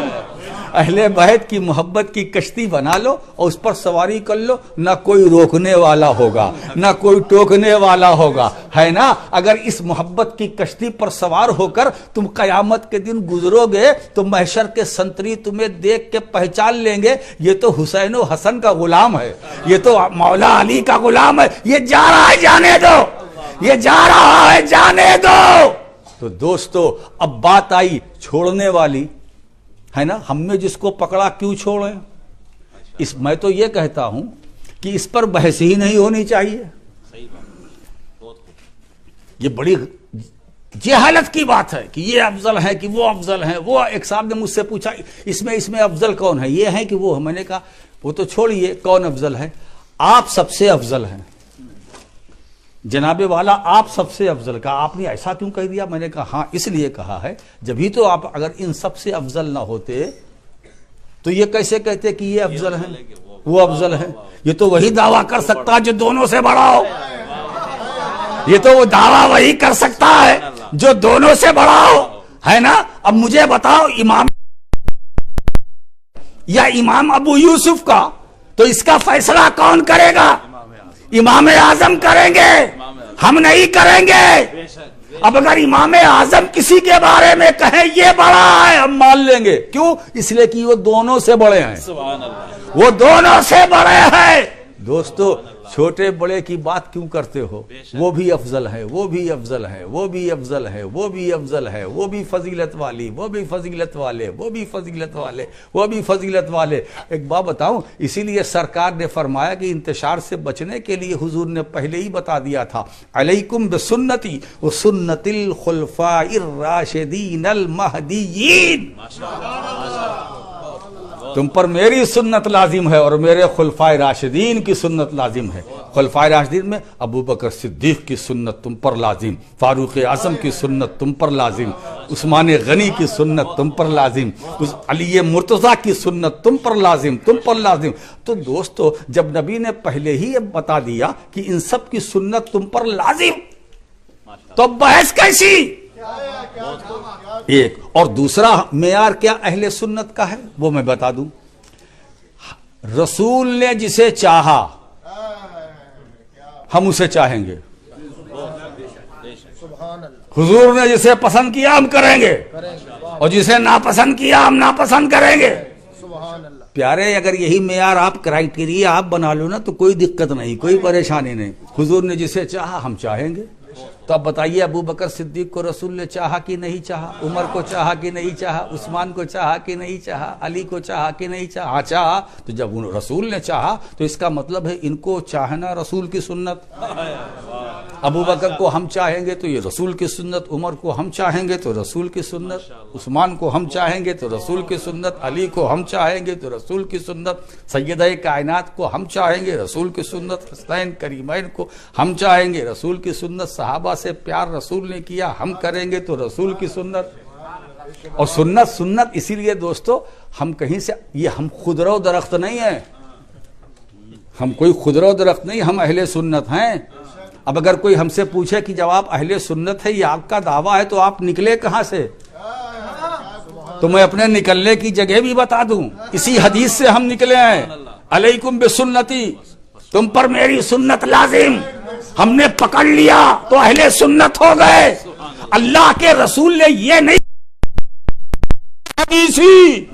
اہل بیت کی محبت کی کشتی بنا لو اور اس پر سواری کر لو، نہ کوئی روکنے والا ہوگا نہ کوئی ٹوکنے والا ہوگا، ہے نا؟ اگر اس محبت کی کشتی پر سوار ہو کر تم قیامت کے دن گزرو گے تو محشر کے سنتری تمہیں دیکھ کے پہچان لیں گے، یہ تو حسین و حسن کا غلام ہے، یہ تو مولا علی کا غلام ہے، یہ جا رہا ہے جانے دو، یہ جا رہا ہے جانے دو۔ تو دوستو اب بات آئی چھوڑنے والی، ہے نا؟ ہم نے جس کو پکڑا کیوں چھوڑیں؟ میں تو یہ کہتا ہوں کہ اس پر بحث ہی نہیں ہونی چاہیے، یہ بڑی جہالت کی بات ہے کہ یہ افضل ہے کہ وہ افضل ہے۔ وہ ایک صاحب نے مجھ سے پوچھا اس میں افضل کون ہے، یہ ہے کہ وہ ہے؟ میں نے کہا وہ تو چھوڑیے کون افضل ہے، آپ سب سے افضل ہیں جناب والا، آپ سب سے افضل۔ کہا آپ نے ایسا کیوں کہہ دیا؟ میں نے کہا ہاں اس لیے کہا ہے، جبھی تو آپ اگر ان سب سے افضل نہ ہوتے تو یہ کیسے کہتے کہ یہ افضل ہیں وہ افضل ہیں؟ یہ تو وہی دعویٰ کر سکتا جو دونوں سے بڑا ہو، یہ تو وہ دعویٰ وہی کر سکتا ہے جو دونوں سے بڑا ہو، ہے نا؟ اب مجھے بتاؤ امام یا امام ابو یوسف کا تو اس کا فیصلہ کون کرے گا؟ امام اعظم کریں گے، ہم نہیں کریں گے۔ اب اگر امام اعظم کسی کے بارے میں کہیں یہ بڑا ہے ہم مان لیں گے، کیوں؟ اس لیے کہ وہ دونوں سے بڑے ہیں، وہ دونوں سے بڑے ہیں۔ دوستو چھوٹے بڑے کی بات کیوں کرتے ہو؟ وہ بھی افضل ہے، وہ بھی افضل ہے، وہ بھی افضل ہے، وہ بھی افضل ہے، وہ بھی فضیلت والی، وہ بھی فضیلت والے، وہ بھی فضیلت والے، وہ بھی فضیلت والے۔ ایک بات بتاؤں، اسی لیے سرکار نے فرمایا کہ انتشار سے بچنے کے لیے حضور نے پہلے ہی بتا دیا تھا، علیکم بسنتی وسنت الخلفاء الراشدین المہدیین، تم پر میری سنت لازم ہے اور میرے خلفائے راشدین کی سنت لازم ہے۔ خلفائے راشدین میں ابو بکر صدیق کی سنت تم پر لازم، فاروق اعظم کی سنت تم پر لازم، عثمان غنی کی سنت تم پر لازم، علی مرتضیٰ کی سنت تم پر لازم، تم پر لازم۔ تو دوستو جب نبی نے پہلے ہی بتا دیا کہ ان سب کی سنت تم پر لازم تو بحث کیسی؟ ایک اور دوسرا معیار کیا اہل سنت کا ہے وہ میں بتا دوں، رسول نے جسے چاہا ہم اسے چاہیں گے، حضور نے جسے پسند کیا ہم کریں گے اور جسے ناپسند کیا ہم ناپسند کریں گے۔ پیارے اگر یہی معیار آپ کرائیٹیریا آپ بنا لو نا تو کوئی دقت نہیں، کوئی پریشانی نہیں۔ حضور نے جسے چاہا ہم چاہیں گے، تو اب بتائیے ابو بکر صدیق کو رسول نے چاہا کہ نہیں چاہا؟ عمر کو چاہا کہ نہیں چاہا؟ عثمان کو چاہا کہ نہیں چاہا؟ علی کو چاہا کہ نہیں چاہا؟ ہاں چاہا۔ تو جب رسول نے چاہا تو اس کا مطلب ہے ان کو چاہنا رسول کی سنت۔ ابو بکر کو ہم چاہیں گے تو یہ رسول کی سنت، عمر کو ہم چاہیں گے تو رسول کی سنت، عثمان کو ہم چاہیں گے تو رسول کی سنت، علی کو ہم چاہیں گے تو رسول کی سنت، سیدہ کائنات کو ہم چاہیں گے رسول کی سنت، حسنین کریمین کو ہم چاہیں گے رسول کی سنت، صحابہ سے پیار رسول نے کیا ہم کریں گے تو رسول کی سنت۔ اور سنت اسی لیے دوستو ہم کہیں سے، یہ ہم خضرو درخت نہیں ہیں، ہم کوئی خضرو درخت نہیں، ہم اہل سنت ہیں۔ اب اگر کوئی ہم سے پوچھے کہ جب آپ اہل سنت ہے یہ آپ کا دعویٰ ہے تو آپ نکلے کہاں سے، تو میں اپنے نکلنے کی جگہ بھی بتا دوں، اسی حدیث سے ہم نکلے ہیں، علیکم بسنتی، تم پر میری سنت لازم۔ ہم نے پکڑ لیا تو اہل سنت ہو گئے۔ اللہ کے رسول نے یہ نہیں حدیثی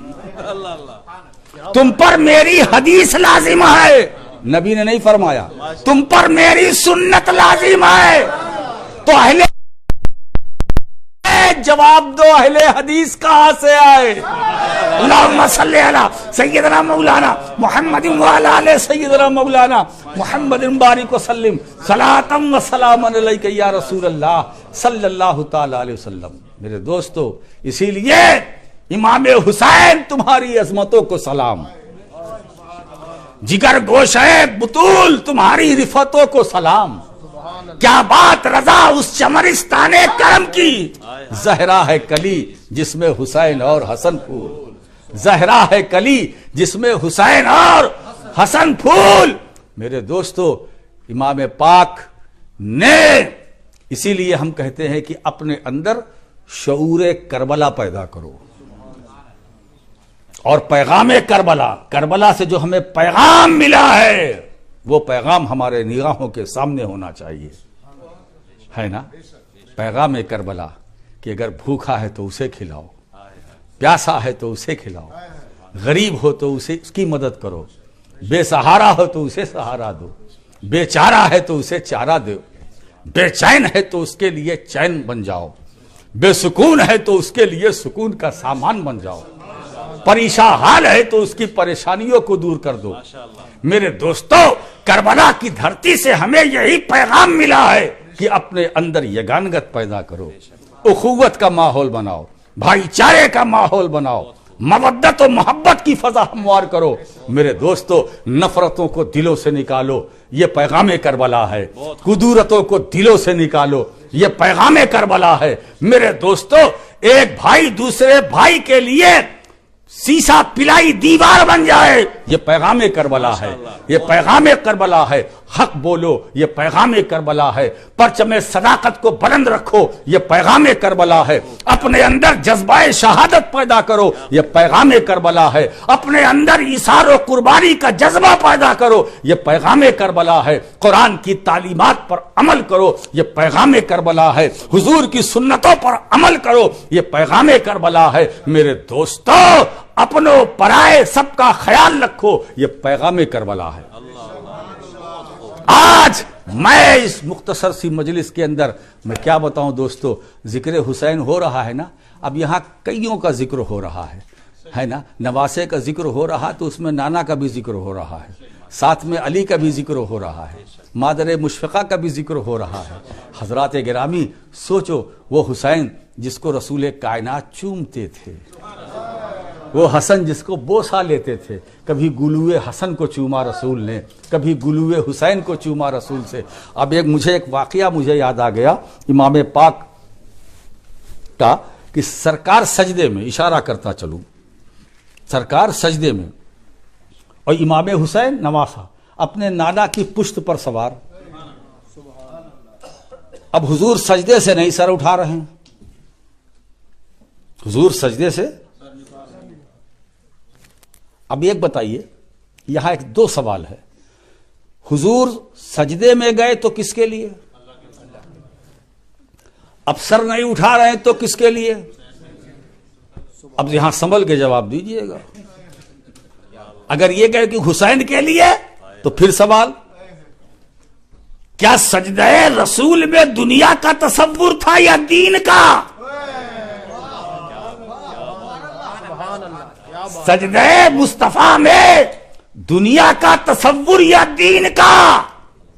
تم پر میری حدیث لازم ہے، نبی نے نہیں فرمایا تم پر میری سنت لازم ہے۔ تو اہل جواب دو اہل حدیث کہاں سے آئے؟ اللہم صلی علی سیدنا مولانا محمد وعلی آلہ سیدنا مولانا محمد بارک وسلم صلاۃ و سلام علیک یا رسول اللہ صلی اللہ تعالی علیہ وسلم۔ میرے دوستو اسی لیے امام حسین تمہاری عظمتوں کو سلام، جگر گوشے بطول تمہاری رفتوں کو سلام۔ کیا بات رضا اس چمرستان کرم کی، زہرا ہے کلی جس میں حسین اور حسن پھول، زہرا ہے کلی جس میں حسین اور حسن پھول۔ میرے دوستو امام پاک نے، اسی لیے ہم کہتے ہیں کہ اپنے اندر شعور کربلا پیدا کرو اور پیغام کربلا، کربلا سے جو ہمیں پیغام ملا ہے وہ پیغام ہمارے نگاہوں کے سامنے ہونا چاہیے، ہے نا؟ پیغام کربلا کہ اگر بھوکا ہے تو اسے کھلاؤ، پیاسا ہے تو اسے کھلاؤ، غریب ہو تو اس کی مدد کرو، بے سہارا ہو تو اسے سہارا دو، بے چارہ ہے تو اسے چارہ دو، بے چین ہے تو اس کے لیے چین بن جاؤ، بے سکون ہے تو اس کے لیے سکون کا سامان بن جاؤ، پریشان حال ہے تو اس کی پریشانیوں کو دور کر دو۔ میرے دوستو، کربلا کی دھرتی سے ہمیں یہی پیغام ملا ہے کہ اپنے اندر یگانگت پیدا کرو، اخوت کا ماحول بناؤ، بھائی چارے کا ماحول بناؤ، مودت و محبت کی فضا ہموار کرو۔ میرے دوستو، نفرتوں کو دلوں سے نکالو، یہ پیغام کربلا ہے۔ کدورتوں کو دلوں سے نکالو، یہ پیغام کربلا ہے۔ میرے دوستو، ایک بھائی دوسرے بھائی کے لیے سیسا پلائی دیوار بن جائے، یہ پیغام کربلا ہے، یہ پیغام کربلا ہے۔ حق بولو، یہ پیغام کربلا ہے۔ پرچم صداقت کو بلند رکھو، یہ پیغام کربلا ہے۔ اپنے اندر جذبہ شہادت پیدا کرو، یہ پیغام کربلا ہے۔ اپنے اندر ایثار و قربانی کا جذبہ پیدا کرو، یہ پیغام کربلا ہے۔ قرآن کی تعلیمات پر عمل کرو، یہ پیغام کربلا ہے۔ حضور کی سنتوں پر عمل کرو، یہ پیغام کربلا ہے۔ میرے دوستو، اپنوں پرائے سب کا خیال رکھو، یہ پیغام کربلا ہے۔ آج میں اس مختصر سی مجلس کے اندر میں کیا بتاؤں دوستو، ذکر حسین ہو رہا ہے نا، اب یہاں کئیوں کا ذکر ہو رہا ہے نا؟ نواسے کا ذکر ہو رہا تو اس میں نانا کا بھی ذکر ہو رہا ہے، ساتھ میں علی کا بھی ذکر ہو رہا ہے، مادر مشفقہ کا بھی ذکر ہو رہا ہے۔ حضرات گرامی، سوچو وہ حسین جس کو رسول کائنات چومتے تھے، وہ حسن جس کو بوسہ لیتے تھے، کبھی گلوئے حسن کو چوما رسول نے، کبھی گلوئے حسین کو چوما رسول سے۔ اب ایک واقعہ مجھے یاد آ گیا امام پاک کا، کہ سرکار سجدے میں، اشارہ کرتا چلوں، سرکار سجدے میں اور امام حسین نواسا اپنے نانا کی پشت پر سوار۔ اب حضور سجدے سے نہیں سر اٹھا رہے ہیں، حضور سجدے سے۔ اب ایک بتائیے، یہاں ایک دو سوال ہے، حضور سجدے میں گئے تو کس کے لیے؟ اب سر نہیں اٹھا رہے ہیں تو کس کے لیے؟ اب یہاں سنبھل کے جواب دیجئے گا۔ اگر یہ کہے کہ حسین کے لیے تو پھر سوال، کیا سجدہ رسول میں دنیا کا تصور تھا یا دین کا؟ سجدہ مصطفیٰ میں دنیا کا تصور یا دین کا؟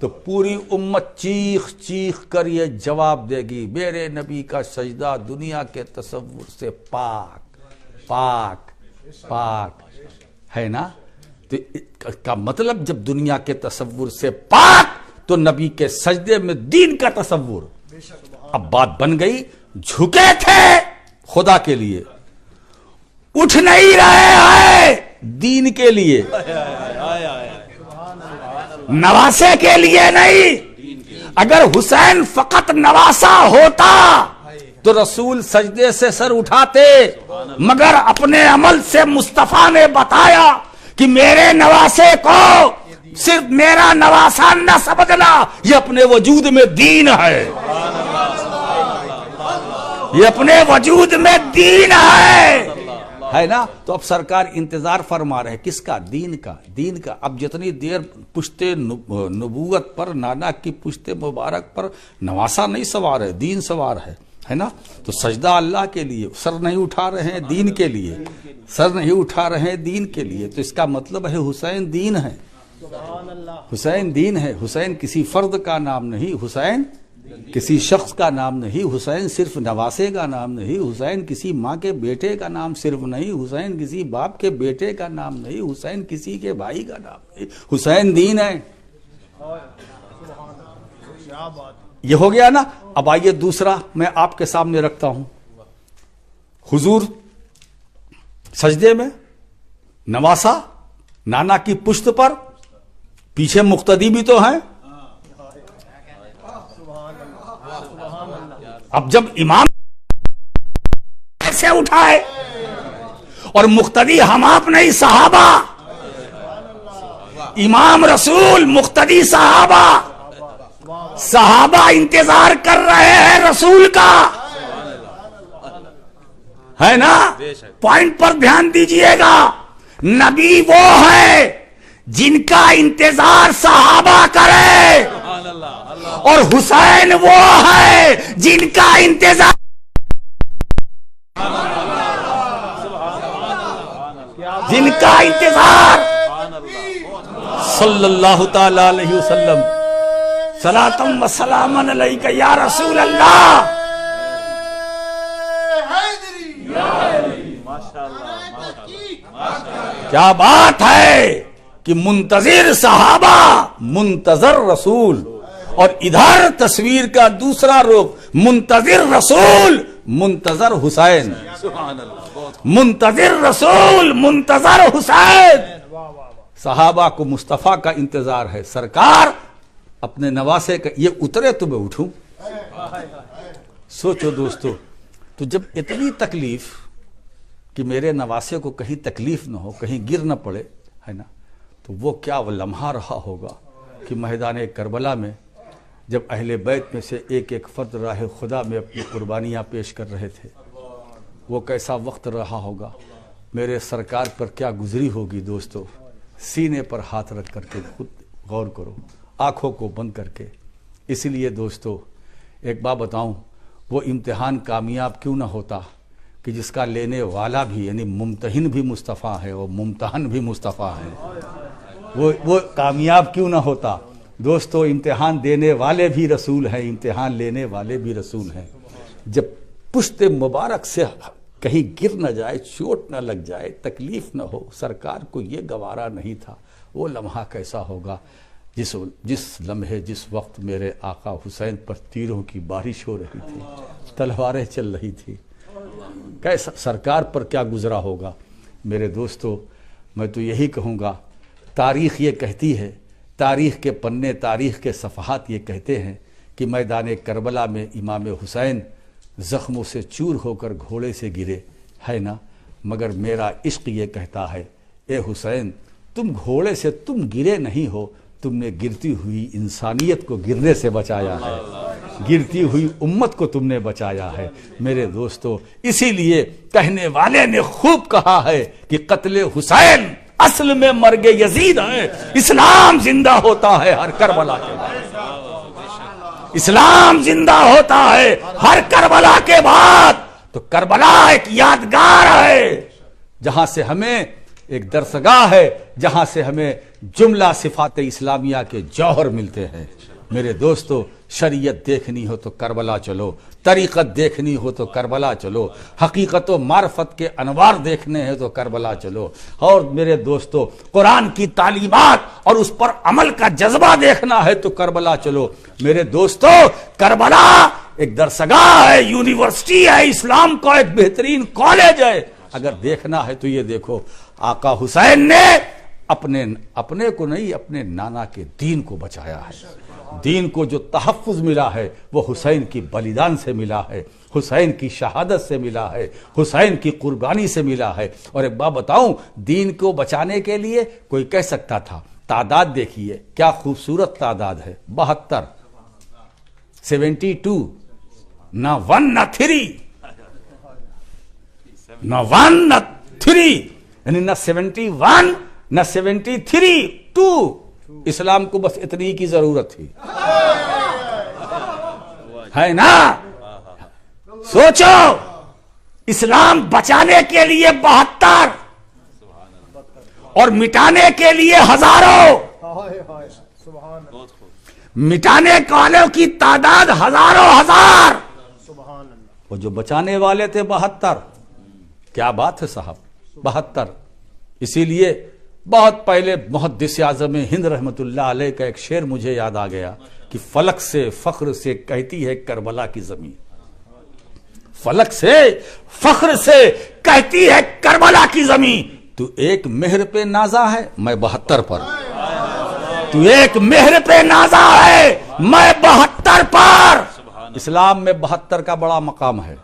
تو پوری امت چیخ چیخ کر یہ جواب دے گی، میرے نبی کا سجدہ دنیا کے تصور سے پاک پاک پاک ہے نا؟ تو کا مطلب جب دنیا کے تصور سے پاک تو نبی کے سجدے میں دین کا تصور۔ اب بات بن گئی، جھکے تھے خدا کے لیے، اٹھ نہیں رہے ہیں دین کے لیے، نواسے کے لیے نہیں۔ اگر حسین فقط نواسا ہوتا تو رسول سجدے سے سر اٹھاتے، مگر اپنے عمل سے مصطفیٰ نے بتایا کہ میرے نواسے کو صرف میرا نواسا نہ سمجھنا، یہ اپنے وجود میں دین ہے، یہ اپنے وجود میں دین ہے نا؟ تو اب سرکار انتظار فرما رہے کس کا؟ دین کا، دین کا۔ اب جتنی دیر پشت نبوت پر، نانا کی پشت مبارک پر نواسا نہیں سوار ہے، دین سوار ہے نا؟ تو سجدہ اللہ کے لیے، سر نہیں اٹھا رہے ہیں دین کے لیے، سر نہیں اٹھا رہے ہیں دین کے لیے، تو اس کا مطلب ہے حسین دین ہے، حسین دین ہے۔ حسین کسی فرد کا نام نہیں، حسین کسی شخص کا نام نہیں، حسین صرف نواسے کا نام نہیں، حسین کسی ماں کے بیٹے کا نام صرف نہیں، حسین کسی باپ کے بیٹے کا نام نہیں، حسین کسی کے بھائی کا نام نہیں، حسین دین ہے۔ یہ ہو گیا نا؟ اب آئیے دوسرا میں آپ کے سامنے رکھتا ہوں۔ حضور سجدے میں، نواسا نانا کی پشت پر، پیچھے مقتدی بھی تو ہیں۔ اب جب امام ایسے اٹھائے اور مقتدی ہم آپ نہیں صحابہ، امام رسول مقتدی صحابہ، صحابہ انتظار کر رہے ہیں رسول کا، ہے نا؟ پوائنٹ پر دھیان دیجئے گا، نبی وہ ہے جن کا انتظار صحابہ کرے، اور حسین وہ ہے جن کا انتظار صلی اللہ تعالی علیہ وسلم، صلاۃ و سلام علیک یا رسول اللہ۔ کیا بات ہے کہ منتظر صحابہ، منتظر رسول، اور ادھر تصویر کا دوسرا رخ، منتظر رسول، منتظر حسین، منتظر رسول، منتظر حسین۔ صحابہ کو مصطفیٰ کا انتظار ہے، سرکار اپنے نواسے کا، یہ اترے تو میں اٹھوں۔ سوچو دوستو، تو جب اتنی تکلیف کہ میرے نواسے کو کہیں تکلیف نہ ہو، کہیں گر نہ پڑے، ہے نا، تو وہ کیا وہ لمحہ رہا ہوگا کہ میدان کربلا میں جب اہل بیت میں سے ایک ایک فرد راہ خدا میں اپنی قربانیاں پیش کر رہے تھے، وہ کیسا وقت رہا ہوگا، میرے سرکار پر کیا گزری ہوگی دوستو۔ سینے پر ہاتھ رکھ کر کے خود غور کرو، آنکھوں کو بند کر کے۔ اسی لیے دوستو ایک بات بتاؤں، وہ امتحان کامیاب کیوں نہ ہوتا کہ جس کا لینے والا بھی یعنی ممتحن بھی مصطفیٰ ہے اور ممتحن بھی مصطفیٰ ہے، وہ کامیاب کیوں نہ ہوتا دوستو۔ امتحان دینے والے بھی رسول ہیں، امتحان لینے والے بھی رسول ہیں۔ جب پشت مبارک سے کہیں گر نہ جائے، چوٹ نہ لگ جائے، تکلیف نہ ہو، سرکار کو یہ گوارا نہیں تھا، وہ لمحہ کیسا ہوگا جس لمحے جس وقت میرے آقا حسین پر تیروں کی بارش ہو رہی تھی، تلواریں چل رہی تھی، کیسا سرکار پر کیا گزرا ہوگا۔ میرے دوستو میں تو یہی کہوں گا، تاریخ یہ کہتی ہے، تاریخ کے پنے، تاریخ کے صفحات یہ کہتے ہیں کہ میدان کربلا میں امام حسین زخموں سے چور ہو کر گھوڑے سے گرے، ہے نا، مگر میرا عشق یہ کہتا ہے، اے حسین تم گھوڑے سے تم گرے نہیں ہو، تم نے گرتی ہوئی انسانیت کو گرنے سے بچایا ہے، گرتی ہوئی امت کو تم نے بچایا ہے۔ میرے دوستو اسی لیے کہنے والے نے خوب کہا ہے کہ قتل حسین اصل میں مرگ یزید ہے، اسلام زندہ ہوتا ہے ہر کربلا کے بعد، اسلام زندہ ہوتا ہے ہر کربلا کے بعد۔ تو کربلا ایک یادگار ہے جہاں سے ہمیں ایک درسگاہ ہے، جہاں سے ہمیں جملہ صفات اسلامیہ کے جوہر ملتے ہیں۔ میرے دوستو شریعت دیکھنی ہو تو کربلا چلو، طریقت دیکھنی ہو تو کربلا چلو، حقیقت و معرفت کے انوار دیکھنے ہیں تو کربلا چلو، اور میرے دوستو قرآن کی تعلیمات اور اس پر عمل کا جذبہ دیکھنا ہے تو کربلا چلو۔ میرے دوستو کربلا ایک درسگاہ ہے، یونیورسٹی ہے، اسلام کا ایک بہترین کالج ہے۔ اگر دیکھنا ہے تو یہ دیکھو، آقا حسین نے اپنے کو نہیں، اپنے نانا کے دین کو بچایا ہے۔ دین کو جو تحفظ ملا ہے وہ حسین کی بلیدان سے ملا ہے، حسین کی شہادت سے ملا ہے، حسین کی قربانی سے ملا ہے۔ اور ایک بات بتاؤں، دین کو بچانے کے لیے کوئی کہہ سکتا تھا، تعداد دیکھیے کیا خوبصورت تعداد ہے، 72، 72، نہ 1 نہ 3، نہ 1 نہ 3، یعنی نہ 71 نہ 73، 2۔ اسلام کو بس اتنی کی ضرورت تھی، ہے نا؟ سوچو، اسلام بچانے کے لیے 72 اور مٹانے کے لیے ہزاروں، مٹانے والوں کی تعداد ہزاروں ہزار، اور جو بچانے والے تھے 72۔ کیا بات ہے صاحب، 72۔ اسی لیے بہت پہلے محدث اعظم ہند رحمت اللہ علیہ کا ایک شعر مجھے یاد آ گیا کہ فلک سے فخر سے کہتی ہے کربلا کی زمین، فلک سے فخر سے کہتی ہے کربلا کی زمین، تو ایک مہر پہ نازا ہے، میں 72 پر، تو ایک مہر پہ نازا ہے، میں 72 پر۔ اسلام میں 72 کا بڑا مقام ہے،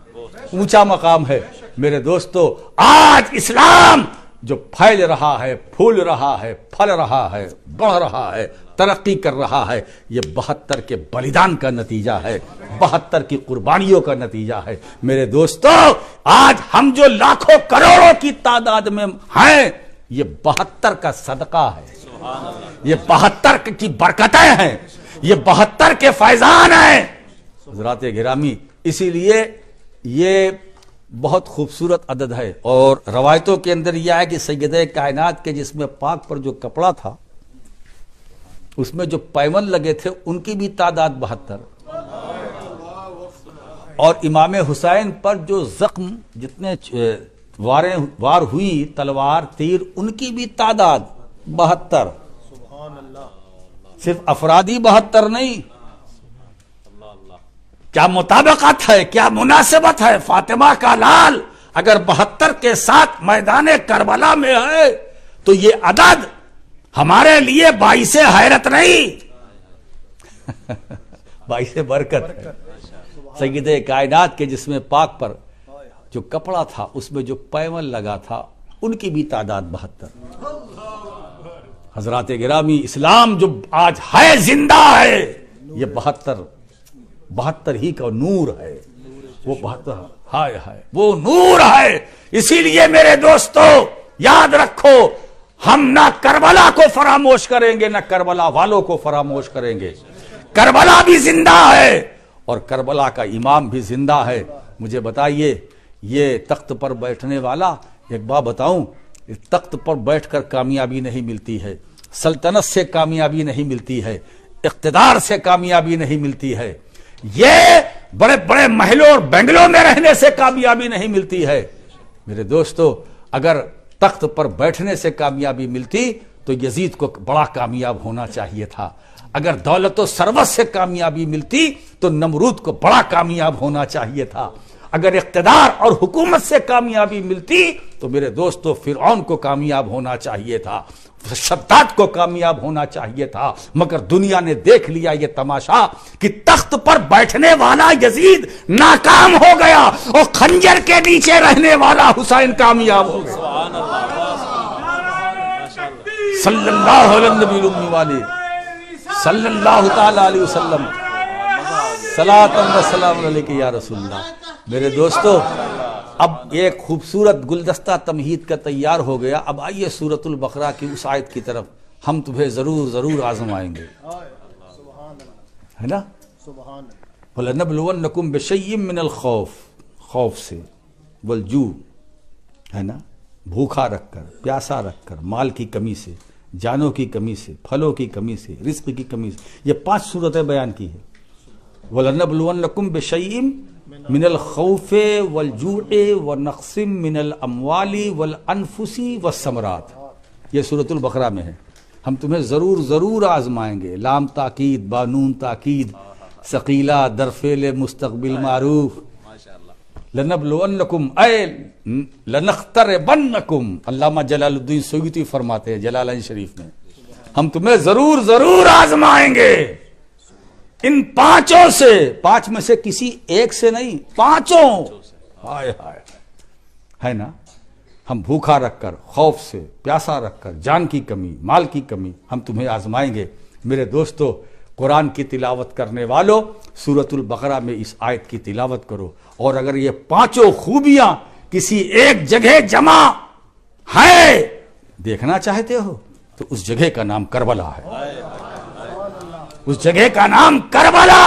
اونچا مقام ہے۔ میرے دوستو آج اسلام جو پھیل رہا ہے، پھول رہا ہے، پھل رہا ہے، بڑھ رہا ہے، ترقی کر رہا ہے، یہ 72 کے بلیدان کا نتیجہ ہے، 72 کی قربانیوں کا نتیجہ ہے۔ میرے دوستو آج ہم جو لاکھوں کروڑوں کی تعداد میں ہیں، یہ 72 کا صدقہ ہے، یہ 72 کی برکتیں ہیں، یہ 72 کے فیضان ہیں۔ حضرات گرامی، اسی لیے یہ بہت خوبصورت عدد ہے، اور روایتوں کے اندر یہ ہے کہ سیدہ کائنات کے جسم پاک پر جو کپڑا تھا، اس میں جو پیون لگے تھے، ان کی بھی تعداد 72، اور امام حسین پر جو زخم جتنے وار ہوئی، تلوار تیر، ان کی بھی تعداد 72۔ صرف افرادی 72 نہیں، کیا مطابقت ہے، کیا مناسبت ہے۔ فاطمہ کا لال اگر 72 کے ساتھ میدان کربلا میں ہے تو یہ عدد ہمارے لیے باعث حیرت نہیں، باعث برکت ہے۔ سیدہ کائنات کے جسم پاک پر جو کپڑا تھا، اس میں جو پیون لگا تھا، ان کی بھی تعداد 72۔ حضرات گرامی، اسلام جو آج ہے، زندہ ہے، یہ 72 ہی کا نور ہے، وہ 72 ہائے ہائے وہ نور ہے۔ اسی لیے میرے دوستو یاد رکھو، ہم نہ کربلا کو فراموش کریں گے، نہ کربلا والوں کو فراموش کریں گے۔ کربلا بھی زندہ ہے اور کربلا کا امام بھی زندہ ہے۔ مجھے بتائیے، یہ تخت پر بیٹھنے والا، ایک بات بتاؤں، اس تخت پر بیٹھ کر کامیابی نہیں ملتی ہے، سلطنت سے کامیابی نہیں ملتی ہے، اقتدار سے کامیابی نہیں ملتی ہے، یہ بڑے بڑے محلوں اور بنگلوں میں رہنے سے کامیابی نہیں ملتی ہے۔ میرے دوستو، اگر تخت پر بیٹھنے سے کامیابی ملتی تو یزید کو بڑا کامیاب ہونا چاہیے تھا، اگر دولت و ثروت سے کامیابی ملتی تو نمرود کو بڑا کامیاب ہونا چاہیے تھا، اگر اقتدار اور حکومت سے کامیابی ملتی تو میرے دوستو فرعون کو کامیاب ہونا چاہیے تھا، شداد کو کامیاب ہونا چاہیے تھا۔ مگر دنیا نے دیکھ لیا یہ تماشا کہ تخت پر بیٹھنے والا یزید ناکام ہو گیا اور خنجر کے نیچے رہنے والا حسین کامیاب ہو گیا۔ صلی اللہ علیہ نبی الامی والے صلی اللہ تعالی علیہ وسلم، صلاۃ و سلام علیک یا رسول اللہ۔ میرے دوستو، اب ایک خوبصورت گلدستہ تمہید کا تیار ہو گیا۔ اب آئیے سورۃ البقرہ کی اس آیت کی طرف، ہم تمہیں ضرور آزمائیں گے، ہے نا؟ وَلَنَبْلُوَنَّكُمْ بِشَيْءٍ مِّنَ الْخَوْفِ، خوف سے، وَالْجُوعِ، ہے نا، بھوکا رکھ کر، پیاسا رکھ کر، مال کی کمی سے، جانوں کی کمی سے، پھلوں کی کمی سے، رزق کی کمی سے، یہ 5 صورتیں بیان کی ہے۔ وَلَنَبْلُوَنَّكُمْ بِشَيْءٍ من الخوف والجوع ونقص من الاموال والانفس والثمرات، یہ سورۃ البقرہ میں ہے۔ ہم تمہیں ضرور آزمائیں گے، لام تاکید، بانون تاکید، ثقیلہ درفعل مستقبل معروف، لنبلونکم اے لنختربنکم، علامہ جلال الدین سیوطی فرماتے ہیں جلالین شریف میں، ہم تمہیں ضرور آزمائیں گے ان 5 سے، 5 میں سے کسی ایک سے نہیں، 5، ہائے ہائے، ہے نا، ہم بھوکا رکھ کر، خوف سے، پیاسا رکھ کر، جان کی کمی، مال کی کمی، ہم تمہیں آزمائیں گے۔ میرے دوستو، قرآن کی تلاوت کرنے والوں، سورۃ البقرہ میں اس آیت کی تلاوت کرو، اور اگر یہ 5 خوبیاں کسی ایک جگہ جمع ہے دیکھنا چاہتے ہو تو اس جگہ کا نام کربلا ہے، اس جگہ کا نام کربلا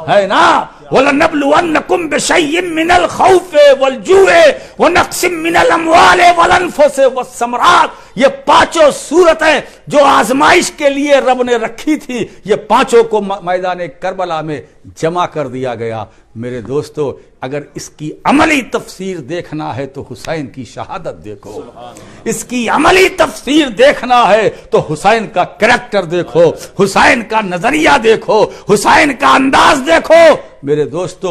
ہے نا۔ وَلَنَبْلُوَنَّكُمْ بِشَيْءٍ مِّنَ الْخَوْفِ وَالْجُوعِ وَنَقْصٍ مِّنَ الْأَمْوَالِ وَالْأَنفُسِ وَالثَّمَرَاتِ، یہ 5 صورتیں جو آزمائش کے لیے رب نے رکھی تھی، یہ 5 کو میدان کربلا میں جمع کر دیا گیا۔ میرے دوستو، اگر اس کی عملی تفسیر دیکھنا ہے تو حسین کی شہادت دیکھو، اس کی عملی تفسیر دیکھنا ہے تو حسین کا کریکٹر دیکھو، حسین کا نظریہ دیکھو، حسین کا انداز دیکھو۔ میرے دوستو،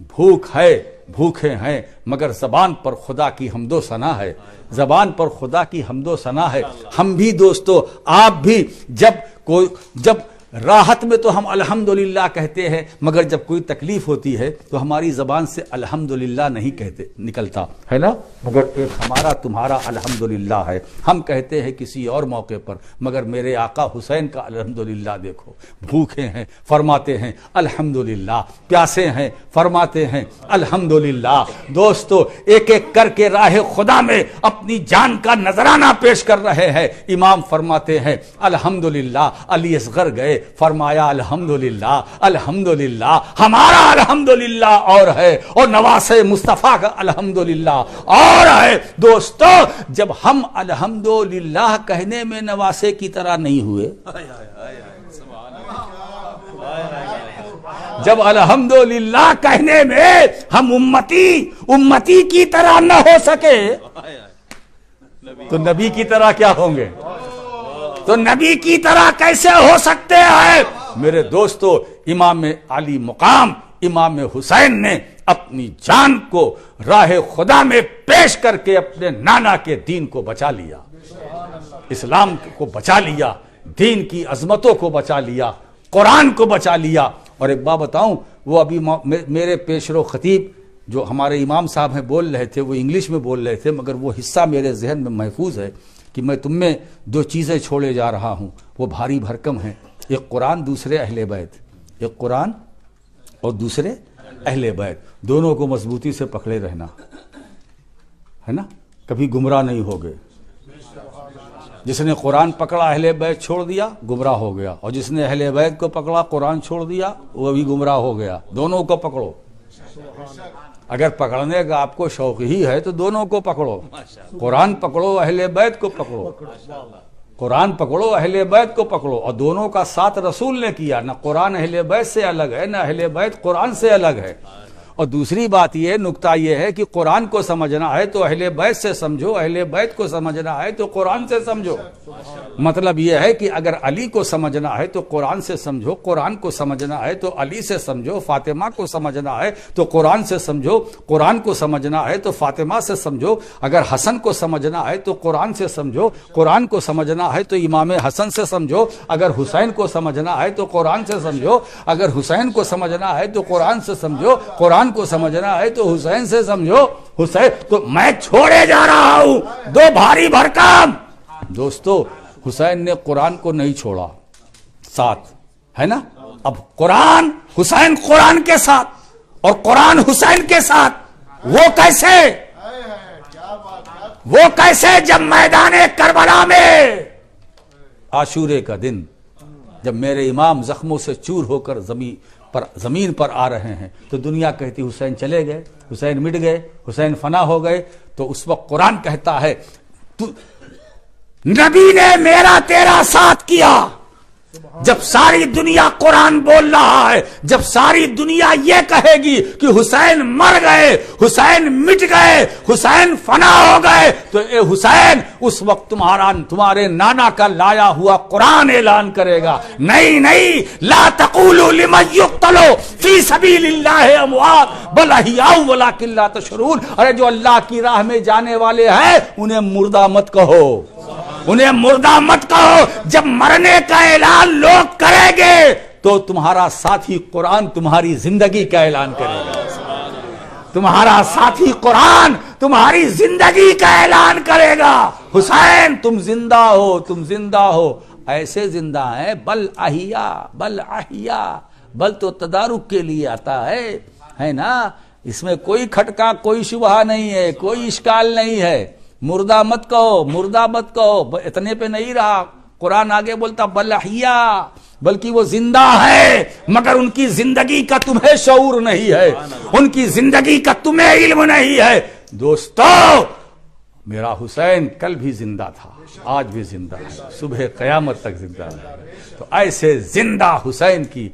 بھوک ہے، بھوکے ہیں، مگر زبان پر خدا کی حمد و ثنا ہے، زبان پر خدا کی حمد و ثنا ہے۔ ہم بھی دوستو، آپ بھی جب راحت میں تو ہم الحمدللہ کہتے ہیں، مگر جب کوئی تکلیف ہوتی ہے تو ہماری زبان سے الحمدللہ نہیں کہتے نکلتا ہے نا، مگر ایک ہمارا تمہارا الحمدللہ ہے، ہم کہتے ہیں کسی اور موقع پر، مگر میرے آقا حسین کا الحمدللہ دیکھو، بھوکے ہیں فرماتے ہیں الحمدللہ، پیاسے ہیں فرماتے ہیں الحمدللہ۔ دوستو ایک ایک کر کے راہ خدا میں اپنی جان کا نذرانہ پیش کر رہے ہیں، امام فرماتے ہیں الحمدللہ، علی اصغر گئے فرمایا الحمدللہ الحمدللہ، ہمارا الحمدللہ اور ہے، اور نواسے مصطفیٰ کا الحمدللہ اور ہے۔ دوستو جب ہم الحمدللہ کہنے میں نواسے کی طرح نہیں ہوئے، جب الحمدللہ کہنے میں ہم امتی کی طرح نہ ہو سکے تو نبی کی طرح کیا ہوں گے؟ تو نبی کی طرح کیسے ہو سکتے ہیں؟ میرے دوستو امام علی مقام امام حسین نے اپنی جان کو راہ خدا میں پیش کر کے اپنے نانا کے دین کو بچا لیا، اسلام کو بچا لیا، دین کی عظمتوں کو بچا لیا، قرآن کو بچا لیا۔ اور ایک بات بتاؤں، وہ ابھی میرے پیشرو خطیب جو ہمارے امام صاحب ہیں بول رہے تھے، وہ انگلش میں بول رہے تھے، مگر وہ حصہ میرے ذہن میں محفوظ ہے کہ میں تم میں دو چیزیں چھوڑے جا رہا ہوں، وہ بھاری بھرکم ہیں، ایک قرآن دوسرے اہل بیت، ایک قرآن اور دوسرے اہل بیت، دونوں کو مضبوطی سے پکڑے رہنا ہے نا، کبھی گمراہ نہیں ہوگے۔ جس نے قرآن پکڑا اہل بیت چھوڑ دیا گمراہ ہو گیا، اور جس نے اہل بیت کو پکڑا قرآن چھوڑ دیا وہ بھی گمراہ ہو گیا۔ دونوں کو پکڑو، اگر پکڑنے کا آپ کو شوق ہی ہے تو دونوں کو پکڑو، قرآن پکڑو اہل بیت کو پکڑو، قرآن پکڑو اہل بیت کو پکڑو، اور دونوں کا ساتھ رسول نے کیا، نہ قرآن اہل بیت سے الگ ہے نہ اہل بیت قرآن سے الگ ہے۔ اور دوسری بات یہ نکتہ یہ ہے کہ قرآن کو سمجھنا ہے تو اہل بیت سے سمجھو، اہل بیت کو سمجھنا ہے تو قرآن سے سمجھو۔ مطلب یہ ہے کہ اگر علی کو سمجھنا ہے تو قرآن سے سمجھو، قرآن کو سمجھنا ہے تو علی سے سمجھو، فاطمہ کو سمجھنا ہے تو قرآن سے سمجھو، قرآن کو سمجھنا ہے تو فاطمہ سے سمجھو، اگر حسن کو سمجھنا ہے تو قرآن سے سمجھو، قرآن کو سمجھنا ہے تو امام حسن سے سمجھو، اگر حسین کو سمجھنا ہے تو قرآن سے سمجھو، اگر حسین کو سمجھنا ہے تو قرآن سے سمجھو، قرآن کو سمجھنا ہے تو حسین سے سمجھو۔ حسین تو میں چھوڑے جا رہا ہوں دو بھاری بھرکم۔ دوستو حسین نے قرآن کو نہیں چھوڑا، ساتھ ہے نا، اب قرآن حسین قرآن کے ساتھ اور قرآن حسین کے ساتھ، وہ کیسے جب میدان کربلا میں عاشورے کا دن جب میرے امام زخموں سے چور ہو کر زمین پر آ رہے ہیں تو دنیا کہتی حسین چلے گئے، حسین مٹ گئے، حسین فنا ہو گئے، تو اس وقت قرآن کہتا ہے نبی نے میرا تیرا ساتھ کیا۔ جب ساری دنیا قرآن بول رہا ہے، جب ساری دنیا یہ کہے گی کہ حسین مر گئے، حسین مٹ گئے، حسین فنا ہو گئے، تو اے حسین اس وقت تمہارے نانا کا لایا ہوا قرآن اعلان کرے گا، نہیں لا تقولوا لمن يقتل فی سبیل اللہ اموات بل احیاء ولکن لا تشعرون۔ ارے جو اللہ کی راہ میں جانے والے ہیں انہیں مردہ مت کہو، انہیں مردہ مت کہو۔ جب مرنے کا اعلان لوگ کریں گے تو تمہارا ساتھی قرآن تمہاری زندگی کا اعلان کرے گا، تمہارا ساتھی قرآن تمہاری زندگی کا اعلان کرے گا۔ حسین تم زندہ ہو، تم زندہ ہو، ایسے زندہ ہیں بل احیاء، بل تو تدارک کے لیے آتا ہے نا، اس میں کوئی کھٹکا، کوئی شبہہ نہیں ہے، کوئی اشکال نہیں ہے۔ مردہ مت کہو، اتنے پہ نہیں رہا، قرآن آگے بولتا بل احیاء، بلکہ وہ زندہ ہے مگر ان کی زندگی کا تمہیں شعور نہیں ہے، ان کی زندگی کا تمہیں علم نہیں ہے۔ دوستو میرا حسین کل بھی زندہ تھا، آج بھی زندہ ہے، صبح قیامت تک زندہ ہے۔ تو ایسے زندہ حسین کی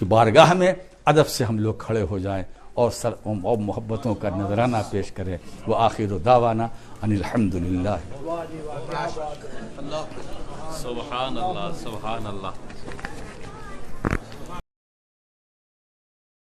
بارگاہ میں ادب سے ہم لوگ کھڑے ہو جائیں اور محبتوں کا نذرانہ پیش کریں۔ وآخر دعوانا ان الحمدللہ۔ سبحان اللہ، سبحان اللہ۔